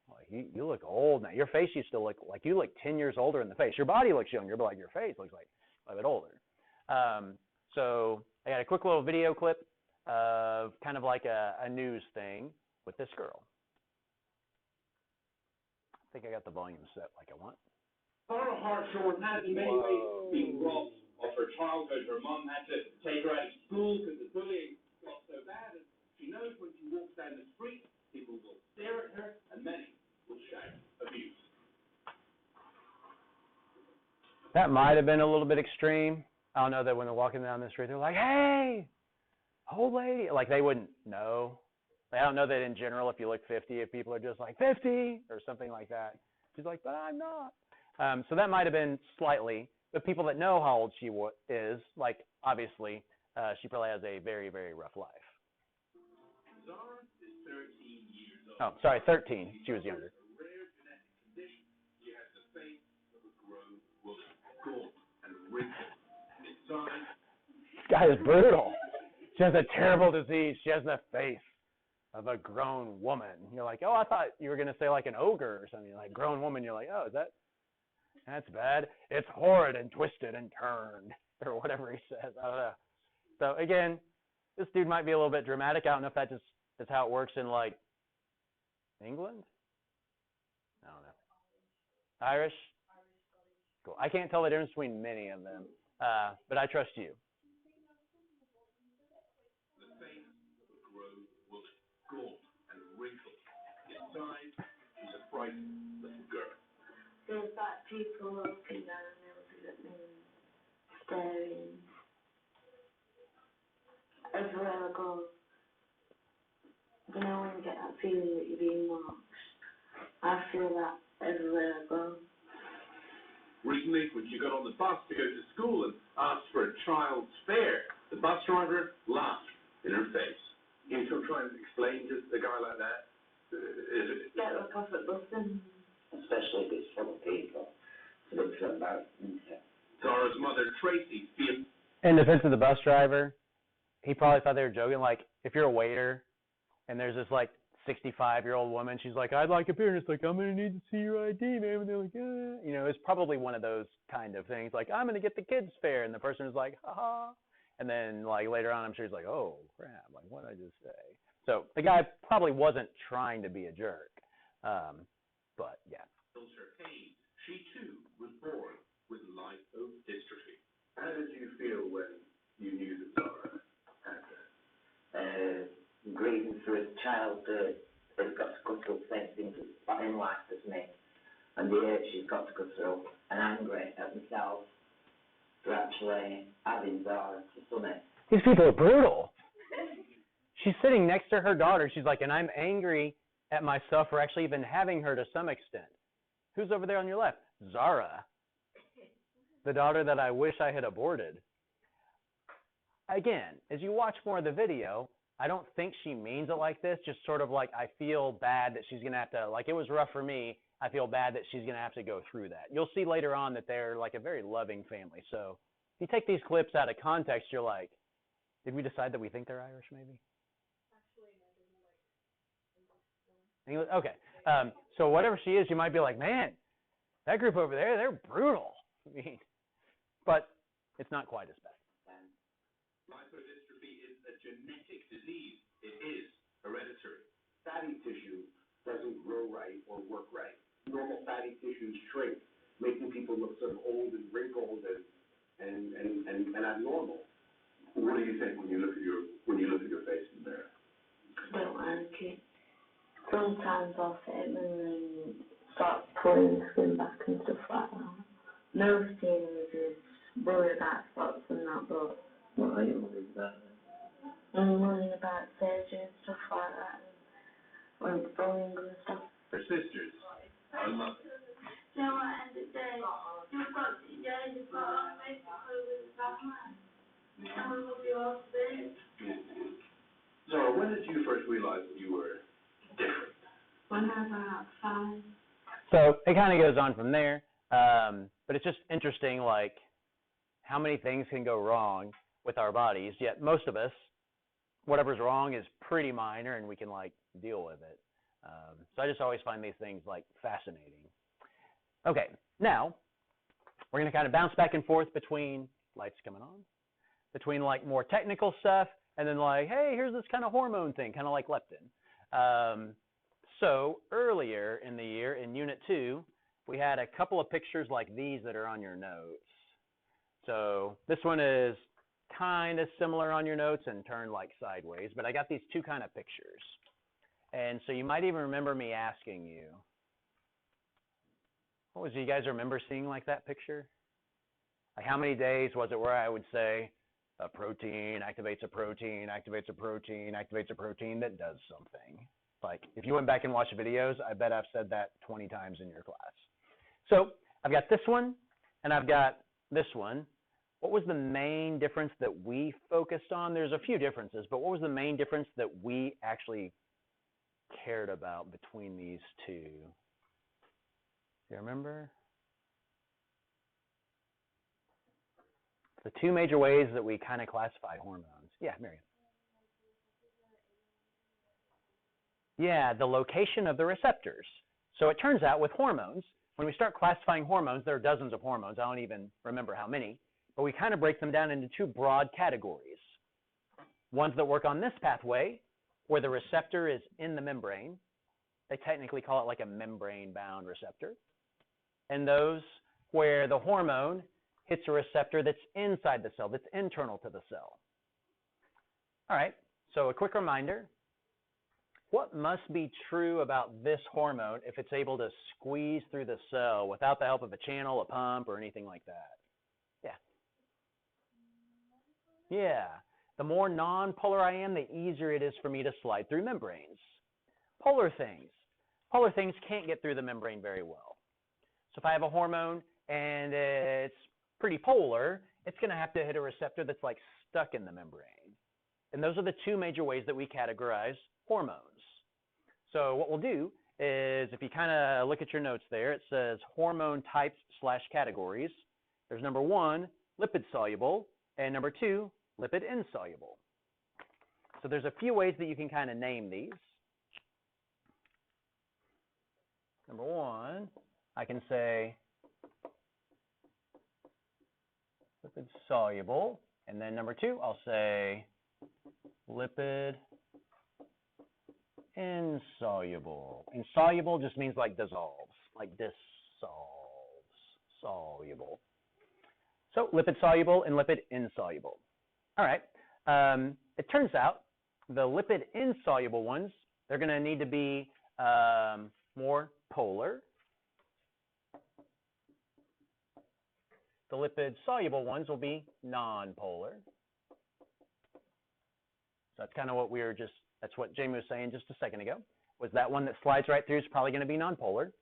like you look old now. Your face used to look like you look 10 years older in the face. Your body looks younger, but like your face looks like a bit older. So I got a quick little video clip of kind of like a news thing with this girl. I think I got the volume set like I want. Sarah Hartshorn has in many ways been robbed of her childhood. Her mum had to take her out of school because the bullying got so bad. And she knows when she walks down the street, people will stare at her, and many will shout abuse. That might have been a little bit extreme. I don't know that when they're walking down the street, they're like, hey, old lady. Like they wouldn't know. Like, I don't know that in general, if you look 50, if people are just like 50 or something like that. She's like, but I'm not. So that might have been slightly. But people that know how old she is, like obviously, she probably has a very, very rough life. Zara is 13 years old. Oh, sorry, 13. She was younger. A rare genetic condition. She has the face of a grown woman, gaunt and wrinkled. Inside, This guy is brutal. She has a terrible disease. She has the face of a grown woman. You're like, oh, I thought you were going to say like an ogre or something. Like grown woman. You're like, oh, that's bad. It's horrid and twisted and turned or whatever he says. I don't know. So again, this dude might be a little bit dramatic. I don't know if that just is how it works in like England. I don't know. Irish? Cool. I can't tell the difference between many of them, but I trust you. the face of a grown woman, gaunt and wrinkled. Inside, she's a frightened little girl. There's like people looking down and they'll be at me, staring. Everywhere I go, you know when you get that feeling that you're being watched? I feel that everywhere I go. Recently, when she got on the bus to go to school and asked for a child's fare, the bus driver laughed in her face. You still trying to explain to a guy like that? Get look off at busing. Especially if it's full of people. It's a bit so embarrassing. Zara's mother, Tracy, feels In defense of the bus driver, he probably thought they were joking. Like, if you're a waiter and there's this like 65-year-old woman, she's like, I'd like a beer, and it's like, I'm gonna need to see your ID, man. And they're like, you know, it's probably one of those kind of things. Like, I'm gonna get the kids fare, and the person is like, ha. And then like later on, I'm sure he's like, oh crap, like what did I just say? So the guy probably wasn't trying to be a jerk, but yeah. her pain. She too was born with lipodystrophy. How did you feel when you knew that Zara had that? Grieving through his childhood, has got to go through the same things in life as me. And the age she's got to go through, and angry at myself for actually having Zara to some extent. These people are brutal. She's sitting next to her daughter. She's like, and I'm angry at myself for actually even having her to some extent. Who's over there on your left? Zara, the daughter that I wish I had aborted. Again, as you watch more of the video, I don't think she means it like this, just sort of like I feel bad that she's going to have to, like it was rough for me, I feel bad that she's going to have to go through that. You'll see later on that they're like a very loving family. So if you take these clips out of context, you're like, did we decide that we think they're Irish maybe? English? Okay. So whatever she is, you might be like, man, that group over there, they're brutal. I mean, but it's not quite as bad. Lipodystrophy is a genetic disease. It is hereditary. Fatty tissue doesn't grow right or work right. Normal fatty tissues shrink, making people look sort of old and wrinkled and abnormal. What do you think when you look at your face in the mirror? I don't like it. Sometimes I'll sit and then start pulling the skin back and stuff like that. No skin is worried about spots and that, but What are you worried about? I'm worrying about surgery and stuff like that. And bullying and stuff. Her sisters are loving. So at the end of the day, you've got basically with that man. And we will be all today. So when did you first realize that you were different? When I was about 5. So it kind of goes on from there. But it's just interesting, like, how many things can go wrong with our bodies, yet most of us, whatever's wrong is pretty minor and we can, like, deal with it. So I just always find these things, like, fascinating. Okay, now we're going to kind of bounce back and forth between, lights coming on, between, like, more technical stuff and then, like, hey, here's this kind of hormone thing, kind of like leptin. So earlier in the year, in Unit 2, we had a couple of pictures like these that are on your notes. So this one is kind of similar on your notes and turned like sideways, but I got these two kind of pictures. And so you might even remember me asking you, do you guys remember seeing like that picture? Like how many days was it where I would say a protein activates a protein, activates a protein, activates a protein that does something? Like if you went back and watched videos, I bet I've said that 20 times in your class. So I've got this one and I've got this one. What was the main difference that we focused on? There's a few differences, but what was the main difference that we actually cared about between these two? Do you remember? The two major ways that we kind of classify hormones. Yeah, Marian. Yeah, the location of the receptors. So it turns out with hormones, when we start classifying hormones, there are dozens of hormones. I don't even remember how many. But we kind of break them down into two broad categories. Ones that work on this pathway, where the receptor is in the membrane. They technically call it like a membrane-bound receptor. And those where the hormone hits a receptor that's inside the cell, that's internal to the cell. All right, so a quick reminder. What must be true about this hormone if it's able to squeeze through the cell without the help of a channel, a pump, or anything like that? Yeah, the more nonpolar I am, the easier it is for me to slide through membranes. Polar things can't get through the membrane very well. So if I have a hormone and it's pretty polar, it's going to have to hit a receptor that's like stuck in the membrane. And those are the two major ways that we categorize hormones. So what we'll do is, if you kind of look at your notes there, it says hormone types / categories. There's number 1, lipid soluble, and number 2, lipid insoluble. So there's a few ways that you can kind of name these. Number 1, I can say lipid soluble, and then number 2, I'll say lipid insoluble. Insoluble just means like dissolves, like dissolves, soluble. So lipid soluble and lipid insoluble. All right, it turns out the lipid insoluble ones, they're going to need to be more polar. The lipid soluble ones will be nonpolar. So that's kind of what that's what Jamie was saying just a second ago, was that one that slides right through is probably going to be nonpolar.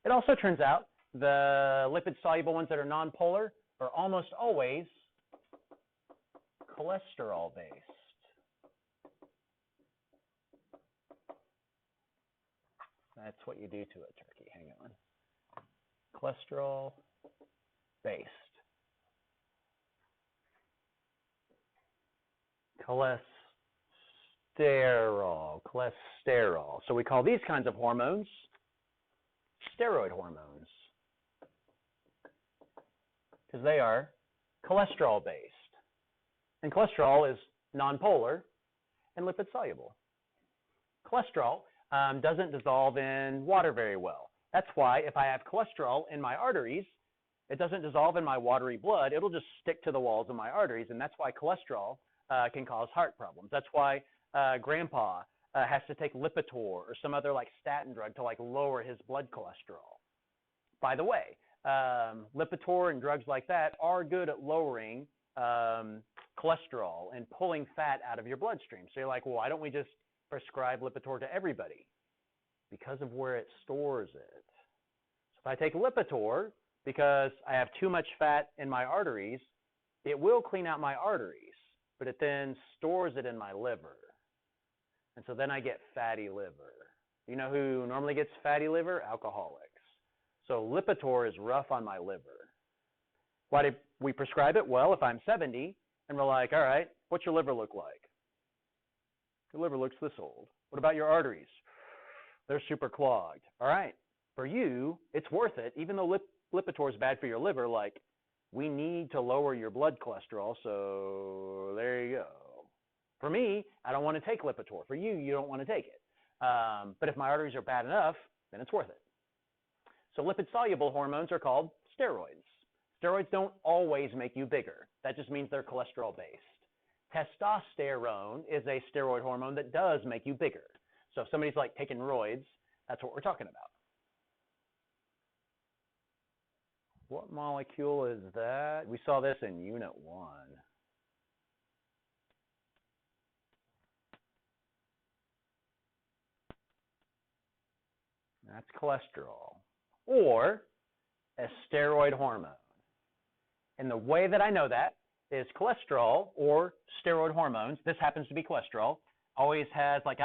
It also turns out the lipid soluble ones that are nonpolar are almost always cholesterol based. That's what you do to a turkey. Hang on. Cholesterol based. Cholesterol. So we call these kinds of hormones steroid hormones because they are cholesterol based. And cholesterol is nonpolar and lipid soluble. Cholesterol doesn't dissolve in water very well. That's why if I have cholesterol in my arteries, it doesn't dissolve in my watery blood. It'll just stick to the walls of my arteries, and that's why cholesterol can cause heart problems. That's why Grandpa has to take Lipitor or some other like statin drug to like lower his blood cholesterol. By the way, Lipitor and drugs like that are good at lowering cholesterol and pulling fat out of your bloodstream. So you're like, well, why don't we just prescribe Lipitor to everybody? Because of where it stores it. So if I take Lipitor because I have too much fat in my arteries, it will clean out my arteries, but it then stores it in my liver. And so then I get fatty liver. You know who normally gets fatty liver? Alcoholics. So Lipitor is rough on my liver. Why did we prescribe it? Well, if I'm 70 and we're like, all right, what's your liver look like? Your liver looks this old. What about your arteries? They're super clogged. All right, for you, it's worth it. Even though Lipitor is bad for your liver, like, we need to lower your blood cholesterol, so there you go. For me, I don't want to take Lipitor. For you, you don't want to take it. But if my arteries are bad enough, then it's worth it. So lipid-soluble hormones are called steroids. Steroids don't always make you bigger. That just means they're cholesterol-based. Testosterone is a steroid hormone that does make you bigger. So if somebody's like taking roids, that's what we're talking about. What molecule is that? We saw this in Unit 1. That's cholesterol, or a steroid hormone. And the way that I know that is cholesterol or steroid hormones, this happens to be cholesterol, always has, like,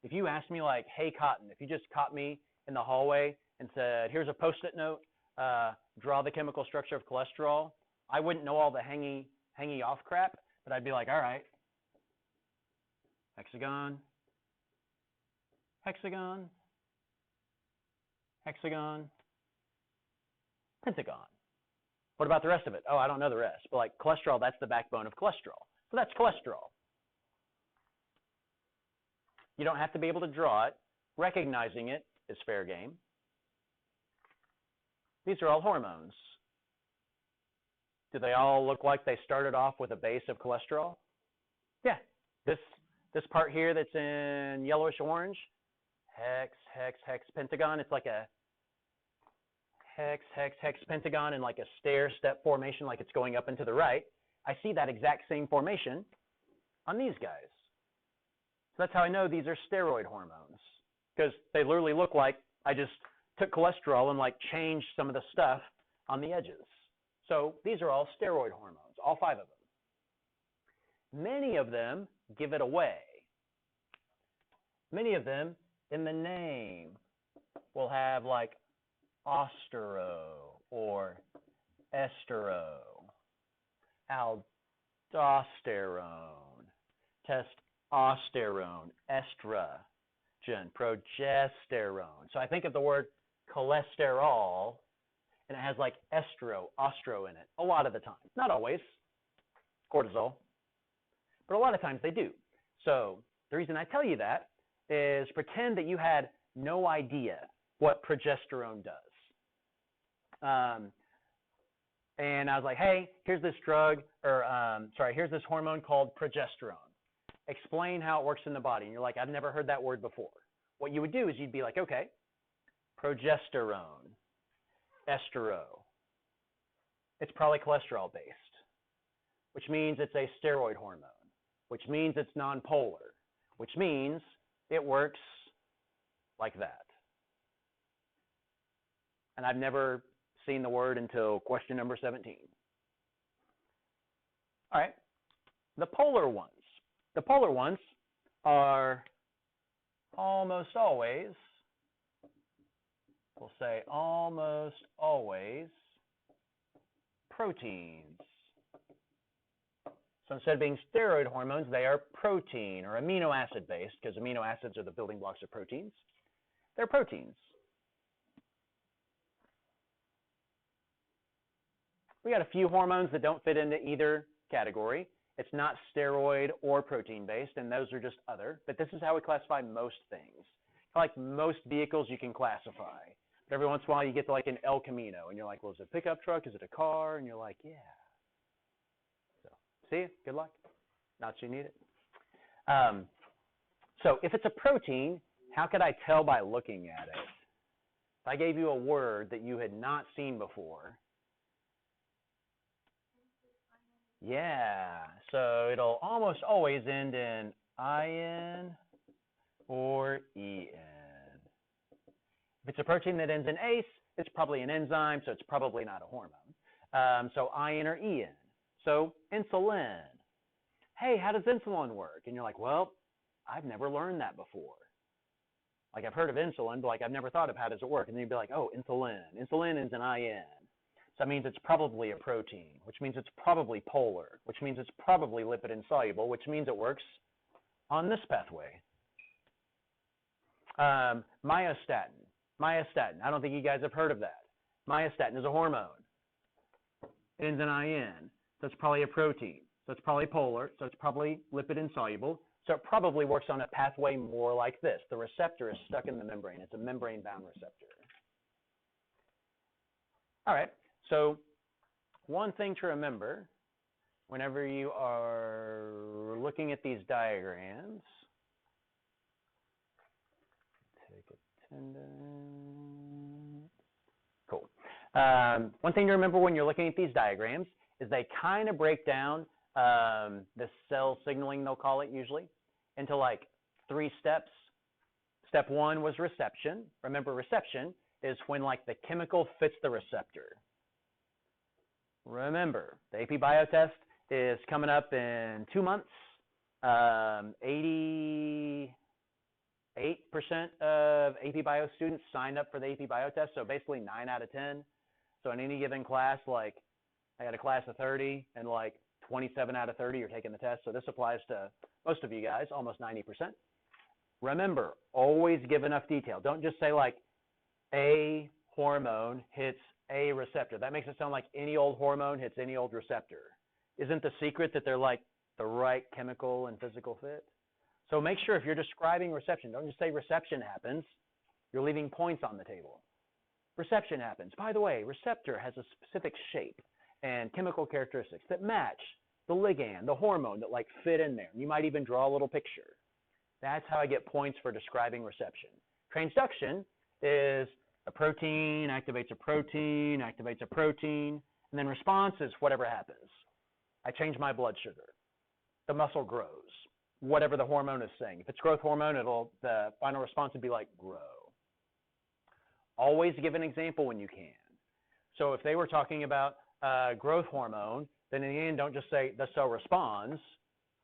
if you ask me like, hey, Cotton, if you just caught me in the hallway and said, here's a Post-it note, draw the chemical structure of cholesterol, I wouldn't know all the hangy off crap, but I'd be like, all right, hexagon, hexagon, hexagon, pentagon. What about the rest of it? Oh, I don't know the rest. But like cholesterol, that's the backbone of cholesterol. So that's cholesterol. You don't have to be able to draw it. Recognizing it is fair game. These are all hormones. Do they all look like they started off with a base of cholesterol? Yeah. This part here that's in yellowish orange, hex, hex, hex, pentagon, it's like a hex, hex, hex, pentagon in like a stair-step formation, like it's going up and to the right. I see that exact same formation on these guys. So that's how I know these are steroid hormones, because they literally look like I just took cholesterol and like changed some of the stuff on the edges. So these are all steroid hormones, all 5 of them. Many of them give it away. Many of them in the name will have like ostero or estero, aldosterone, testosterone, estrogen, progesterone. So I think of the word cholesterol and it has like ostro in it a lot of the time. Not always, cortisol, but a lot of times they do. So the reason I tell you that is pretend that you had no idea what progesterone does. And I was like, hey, here's this drug, or here's this hormone called progesterone. Explain how it works in the body. And you're like, I've never heard that word before. What you would do is you'd be like, okay, progesterone, estero. It's probably cholesterol-based, which means it's a steroid hormone, which means it's nonpolar, which means it works like that. And I've never seen the word until question number 17. All right, the polar ones. The polar ones are almost always, we'll say almost always, proteins. So instead of being steroid hormones, they are protein or amino acid based, because amino acids are the building blocks of proteins. They're proteins. We got a few hormones that don't fit into either category. It's not steroid or protein based, and those are just other. But this is how we classify most things. Like most vehicles you can classify. But every once in a while you get to like an El Camino, and you're like, well, is it a pickup truck? Is it a car? And you're like, yeah. So see you. Good luck. Not you need it. So if it's a protein, how could I tell by looking at it? If I gave you a word that you had not seen before, yeah, so it'll almost always end in IN or EN. If it's a protein that ends in ACE, it's probably an enzyme, so it's probably not a hormone. So IN or EN. So insulin. Hey, how does insulin work? And you're like, well, I've never learned that before. Like I've heard of insulin, but like I've never thought of how does it work. And then you'd be like, oh, insulin. Insulin is an IN. So that means it's probably a protein, which means it's probably polar, which means it's probably lipid insoluble, which means it works on this pathway. Myostatin. Myostatin. I don't think you guys have heard of that. Myostatin is a hormone. It ends in IN. So it's probably a protein. So it's probably polar. So it's probably lipid insoluble. So it probably works on a pathway more like this. The receptor is stuck in the membrane. It's a membrane-bound receptor. All right. So one thing to remember whenever you are looking at these diagrams, take attendance. Cool. One thing to remember when you're looking at these diagrams is they kind of break down the cell signaling, they'll call it usually, into like 3 steps. Step 1 was reception. Remember, reception is when like the chemical fits the receptor. Remember, the AP Bio test is coming up in 2 months. 88% of AP Bio students signed up for the AP Bio test, so basically 9 out of 10. So in any given class, like I had a class of 30, and like 27 out of 30 are taking the test. So this applies to most of you guys, almost 90%. Remember, always give enough detail. Don't just say like a hormone hits a receptor. That makes it sound like any old hormone hits any old receptor. Isn't the secret that they're like the right chemical and physical fit? So make sure if you're describing reception, don't just say reception happens. You're leaving points on the table. Reception happens. By the way, receptor has a specific shape and chemical characteristics that match the ligand, the hormone that like fit in there. You might even draw a little picture. That's how I get points for describing reception. Transduction is a protein activates a protein, activates a protein, and then response is whatever happens. I change my blood sugar. The muscle grows. Whatever the hormone is saying. If it's growth hormone, the final response would be like grow. Always give an example when you can. So if they were talking about growth hormone, then in the end, don't just say the cell responds.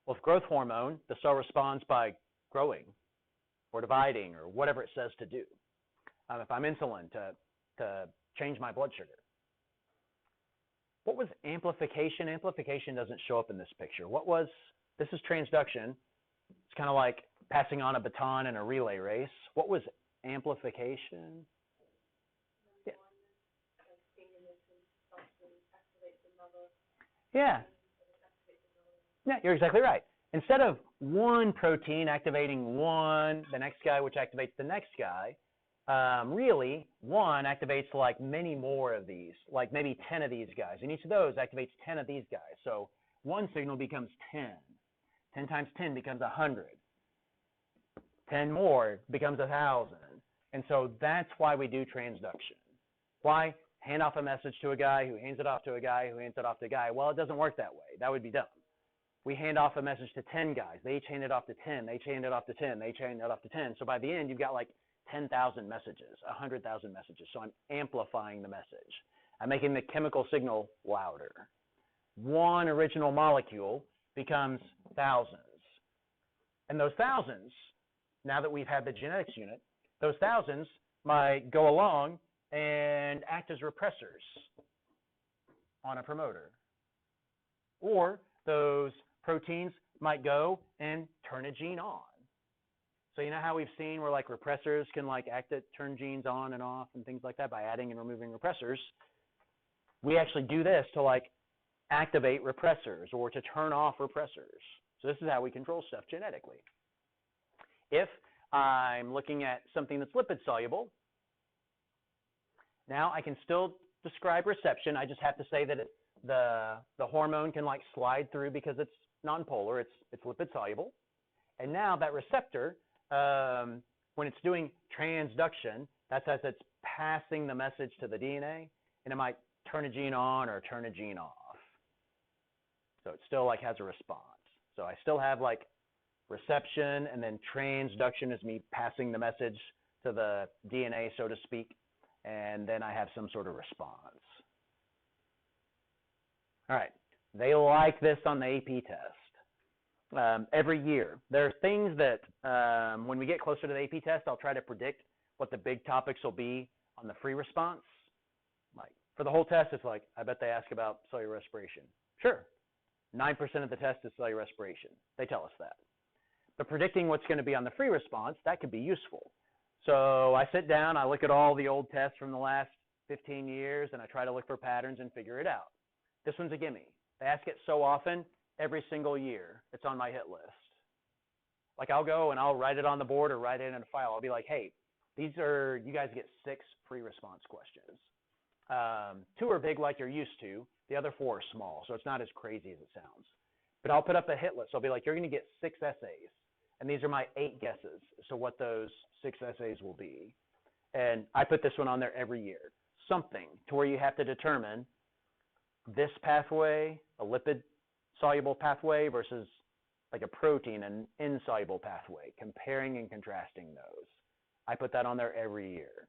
Well, if growth hormone, the cell responds by growing or dividing or whatever it says to do. If I'm insulin, to change my blood sugar. What was amplification? Amplification doesn't show up in this picture. This is transduction. It's kind of like passing on a baton in a relay race. What was amplification? Yeah. Yeah, you're exactly right. Instead of one protein activating the next guy, which activates the next guy, really, one activates like many more of these, like maybe 10 of these guys. And each of those activates 10 of these guys. So one signal becomes 10. 10 times 10 becomes 100. 10 more becomes 1,000. And so that's why we do transduction. Why? Hand off a message to a guy who hands it off to a guy who hands it off to a guy. Well, it doesn't work that way. That would be dumb. We hand off a message to 10 guys. They each hand it off to 10. They each hand it off to 10. They each hand it off to 10. So by the end, you've got like 10,000 messages, 100,000 messages. So I'm amplifying the message. I'm making the chemical signal louder. One original molecule becomes thousands. And those thousands, now that we've had the genetics unit, those thousands might go along and act as repressors on a promoter. Or those proteins might go and turn a gene on. So you know how we've seen where like repressors can like turn genes on and off and things like that by adding and removing repressors? We actually do this to like activate repressors or to turn off repressors. So this is how we control stuff genetically. If I'm looking at something that's lipid soluble, now I can still describe reception. I just have to say that the hormone can like slide through because it's nonpolar, it's lipid soluble. And now that receptor, when it's doing transduction, that's as it's passing the message to the DNA, and it might turn a gene on or turn a gene off. So it still like has a response. So I still have like reception, and then transduction is me passing the message to the DNA, so to speak, and then I have some sort of response. All right, they like this on the AP test. every year. There are things that when we get closer to the AP test, I'll try to predict what the big topics will be on the free response. Like for the whole test, it's like, I bet they ask about cellular respiration. Sure, 9% of the test is cellular respiration. They tell us that. But predicting what's going to be on the free response, that could be useful. So I sit down, I look at all the old tests from the last 15 years, and I try to look for patterns and figure it out. This one's a gimme. They ask it so often, every single year, it's on my hit list. Like I'll go and I'll write it on the board or write it in a file. I'll be like, hey, you guys get 6 free response questions. 2 are big like you're used to. The other 4 are small, so it's not as crazy as it sounds. But I'll put up a hit list. I'll be like, you're going to get 6 essays. And these are my 8 guesses as to what those 6 essays will be. And I put this one on there every year. Something to where you have to determine this pathway, a lipid-soluble pathway versus like a protein, an insoluble pathway, comparing and contrasting those. I put that on there every year.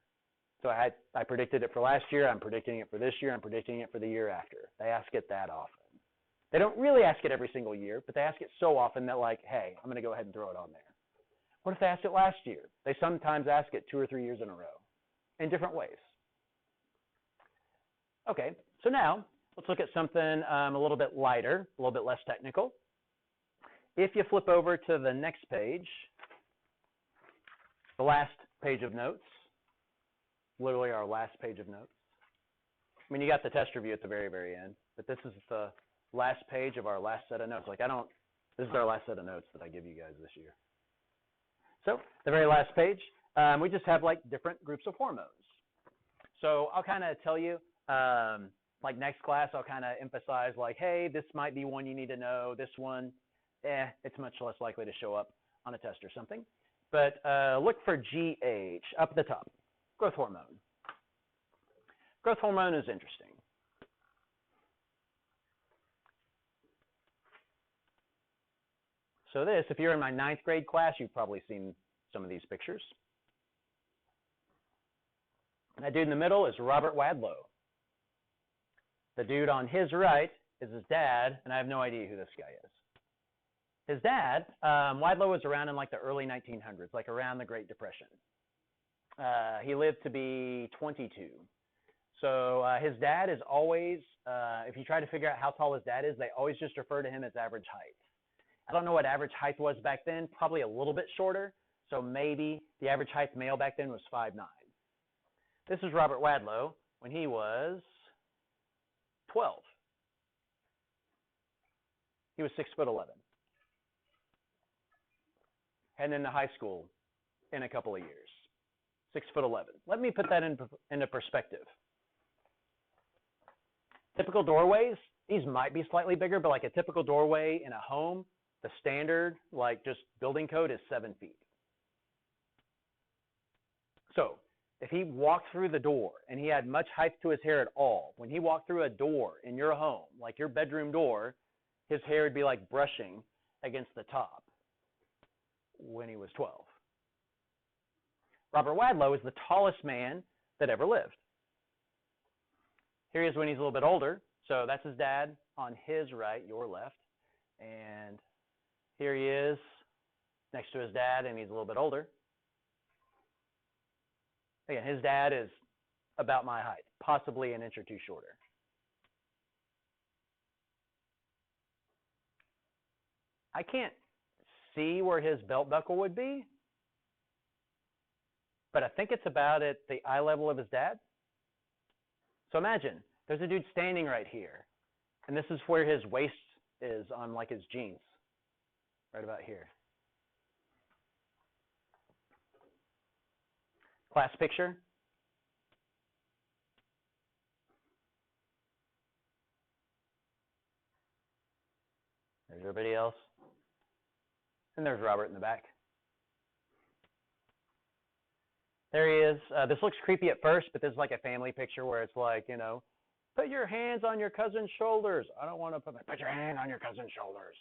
So I predicted it for last year. I'm predicting it for this year. I'm predicting it for the year after. They ask it that often. They don't really ask it every single year, but they ask it so often that like, hey, I'm going to go ahead and throw it on there. What if they asked it last year? They sometimes ask it 2 or 3 years in a row in different ways. Okay, so now let's look at something a little bit lighter, a little bit less technical. If you flip over to the next page, the last page of notes, literally our last page of notes. I mean, you got the test review at the very, very end, but this is the last page of our last set of notes. This is our last set of notes that I give you guys this year. So the very last page, we just have like different groups of hormones. So I'll kind of tell you, like next class, I'll kind of emphasize like, hey, this might be one you need to know. This one, it's much less likely to show up on a test or something. But look for GH up at the top, growth hormone. Growth hormone is interesting. So this, if you're in my 9th grade class, you've probably seen some of these pictures. And that dude in the middle is Robert Wadlow. The dude on his right is his dad, and I have no idea who this guy is. His dad, Wadlow was around in like the early 1900s, like around the Great Depression. He lived to be 22. So his dad is always, if you try to figure out how tall his dad is, they always just refer to him as average height. I don't know what average height was back then, probably a little bit shorter. So maybe the average height male back then was 5'9". This is Robert Wadlow when he was 12. He was 6'11". Heading into high school in a couple of years. 6'11". Let me put that into perspective. Typical doorways, these might be slightly bigger, but like a typical doorway in a home, the standard, like just building code is 7 feet. So if he walked through the door and he had much height to his hair at all, when he walked through a door in your home, like your bedroom door, his hair would be like brushing against the top when he was 12. Robert Wadlow is the tallest man that ever lived. Here he is when he's a little bit older. So that's his dad on his right, your left. And here he is next to his dad, and he's a little bit older. Again, his dad is about my height, possibly an inch or two shorter. I can't see where his belt buckle would be, but I think it's about at the eye level of his dad. So imagine, there's a dude standing right here, and this is where his waist is on like his jeans, right about here. Class picture. There's everybody else. And there's Robert in the back. There he is. This looks creepy at first, but this is like a family picture where it's like, you know, put your hands on your cousin's shoulders. I don't want to put your hand on your cousin's shoulders.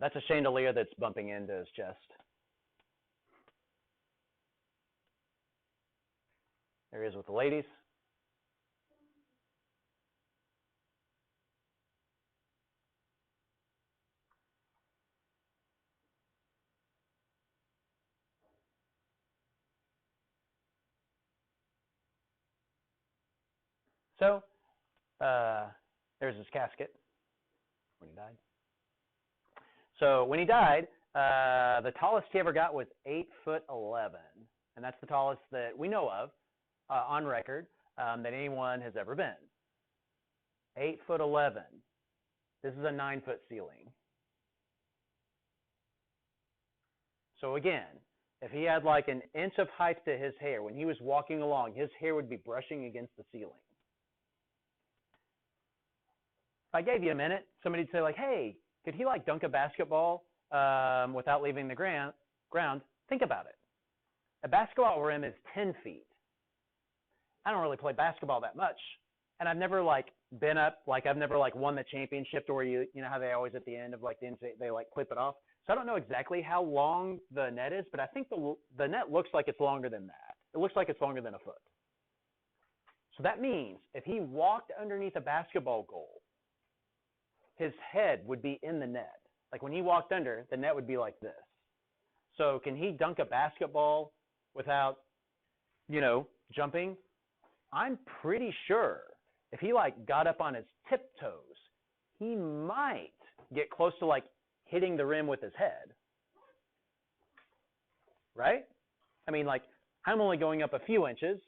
That's a chandelier that's bumping into his chest. There he is with the ladies. So there's his casket when he died. So when he died, the tallest he ever got was 8'11", and that's the tallest that we know of on record that anyone has ever been. 8'11". This is a 9-foot ceiling. So again, if he had like an inch of height to his hair, when he was walking along, his hair would be brushing against the ceiling. If I gave you a minute, somebody'd say like, hey, could he like dunk a basketball without leaving the ground? Think about it. A basketball rim is 10 feet. I don't really play basketball that much. And I've never like been up, like I've never like won the championship to where you know how they always at the end of like the NCAA, they like clip it off. So I don't know exactly how long the net is, but I think the net looks like it's longer than that. It looks like it's longer than a foot. So that means if he walked underneath a basketball goal, his head would be in the net. Like when he walked under, the net would be like this. So can he dunk a basketball without, you know, jumping? I'm pretty sure if he like got up on his tiptoes, he might get close to like hitting the rim with his head. Right? I mean, like I'm only going up a few inches.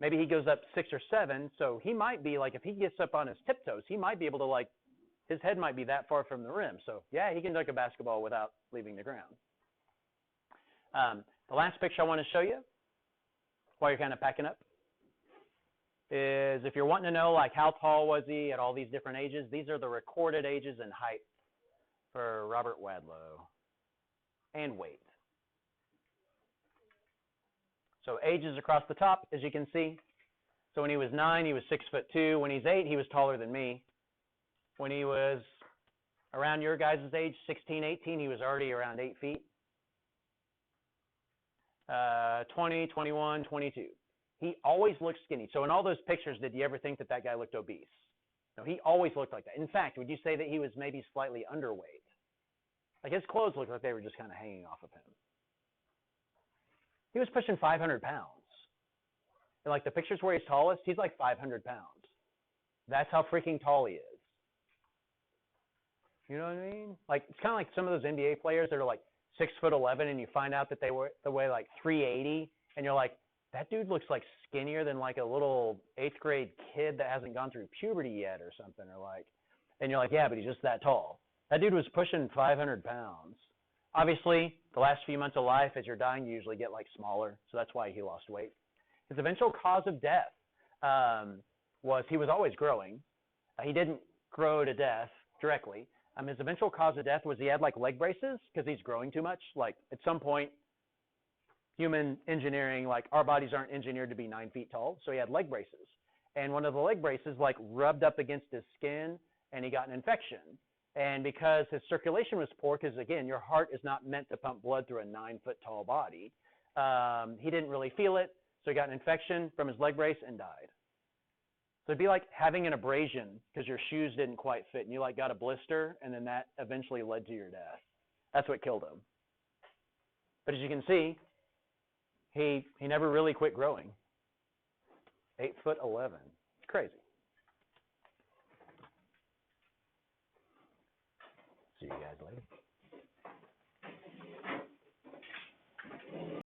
Maybe he goes up 6 or 7, so he might be like, if he gets up on his tiptoes, he might be able to like, his head might be that far from the rim. So yeah, he can dunk a basketball without leaving the ground. The last picture I want to show you while you're kind of packing up is if you're wanting to know like how tall was he at all these different ages, these are the recorded ages and height for Robert Wadlow and weight. So ages across the top, as you can see. So when he was 9, he was 6'2". When he's 8, he was taller than me. When he was around your guys' age, 16, 18, he was already around 8 feet. 20, 21, 22. He always looked skinny. So in all those pictures, did you ever think that that guy looked obese? No, he always looked like that. In fact, would you say that he was maybe slightly underweight? Like his clothes looked like they were just kind of hanging off of him. He was pushing 500 pounds. And like the pictures where he's tallest, he's like 500 pounds. That's how freaking tall he is. You know what I mean? Like it's kind of like some of those NBA players that are like 6'11", and you find out that they weigh like 380, and you're like, that dude looks like skinnier than like a little 8th grade kid that hasn't gone through puberty yet or something, or like, and you're like, yeah, but he's just that tall. That dude was pushing 500 pounds. Obviously, the last few months of life, as you're dying, you usually get like smaller, so that's why he lost weight. His eventual cause of death was he was always growing. He didn't grow to death directly. His eventual cause of death was he had like leg braces because he's growing too much. Like at some point, human engineering, like our bodies aren't engineered to be 9 feet tall, so he had leg braces. And one of the leg braces like rubbed up against his skin, and he got an infection. And because his circulation was poor, because again, your heart is not meant to pump blood through a 9-foot tall body, he didn't really feel it, so he got an infection from his leg brace and died. So it'd be like having an abrasion because your shoes didn't quite fit, and you like got a blister, and then that eventually led to your death. That's what killed him. But as you can see, he never really quit growing. 8'11". It's crazy. See you guys later.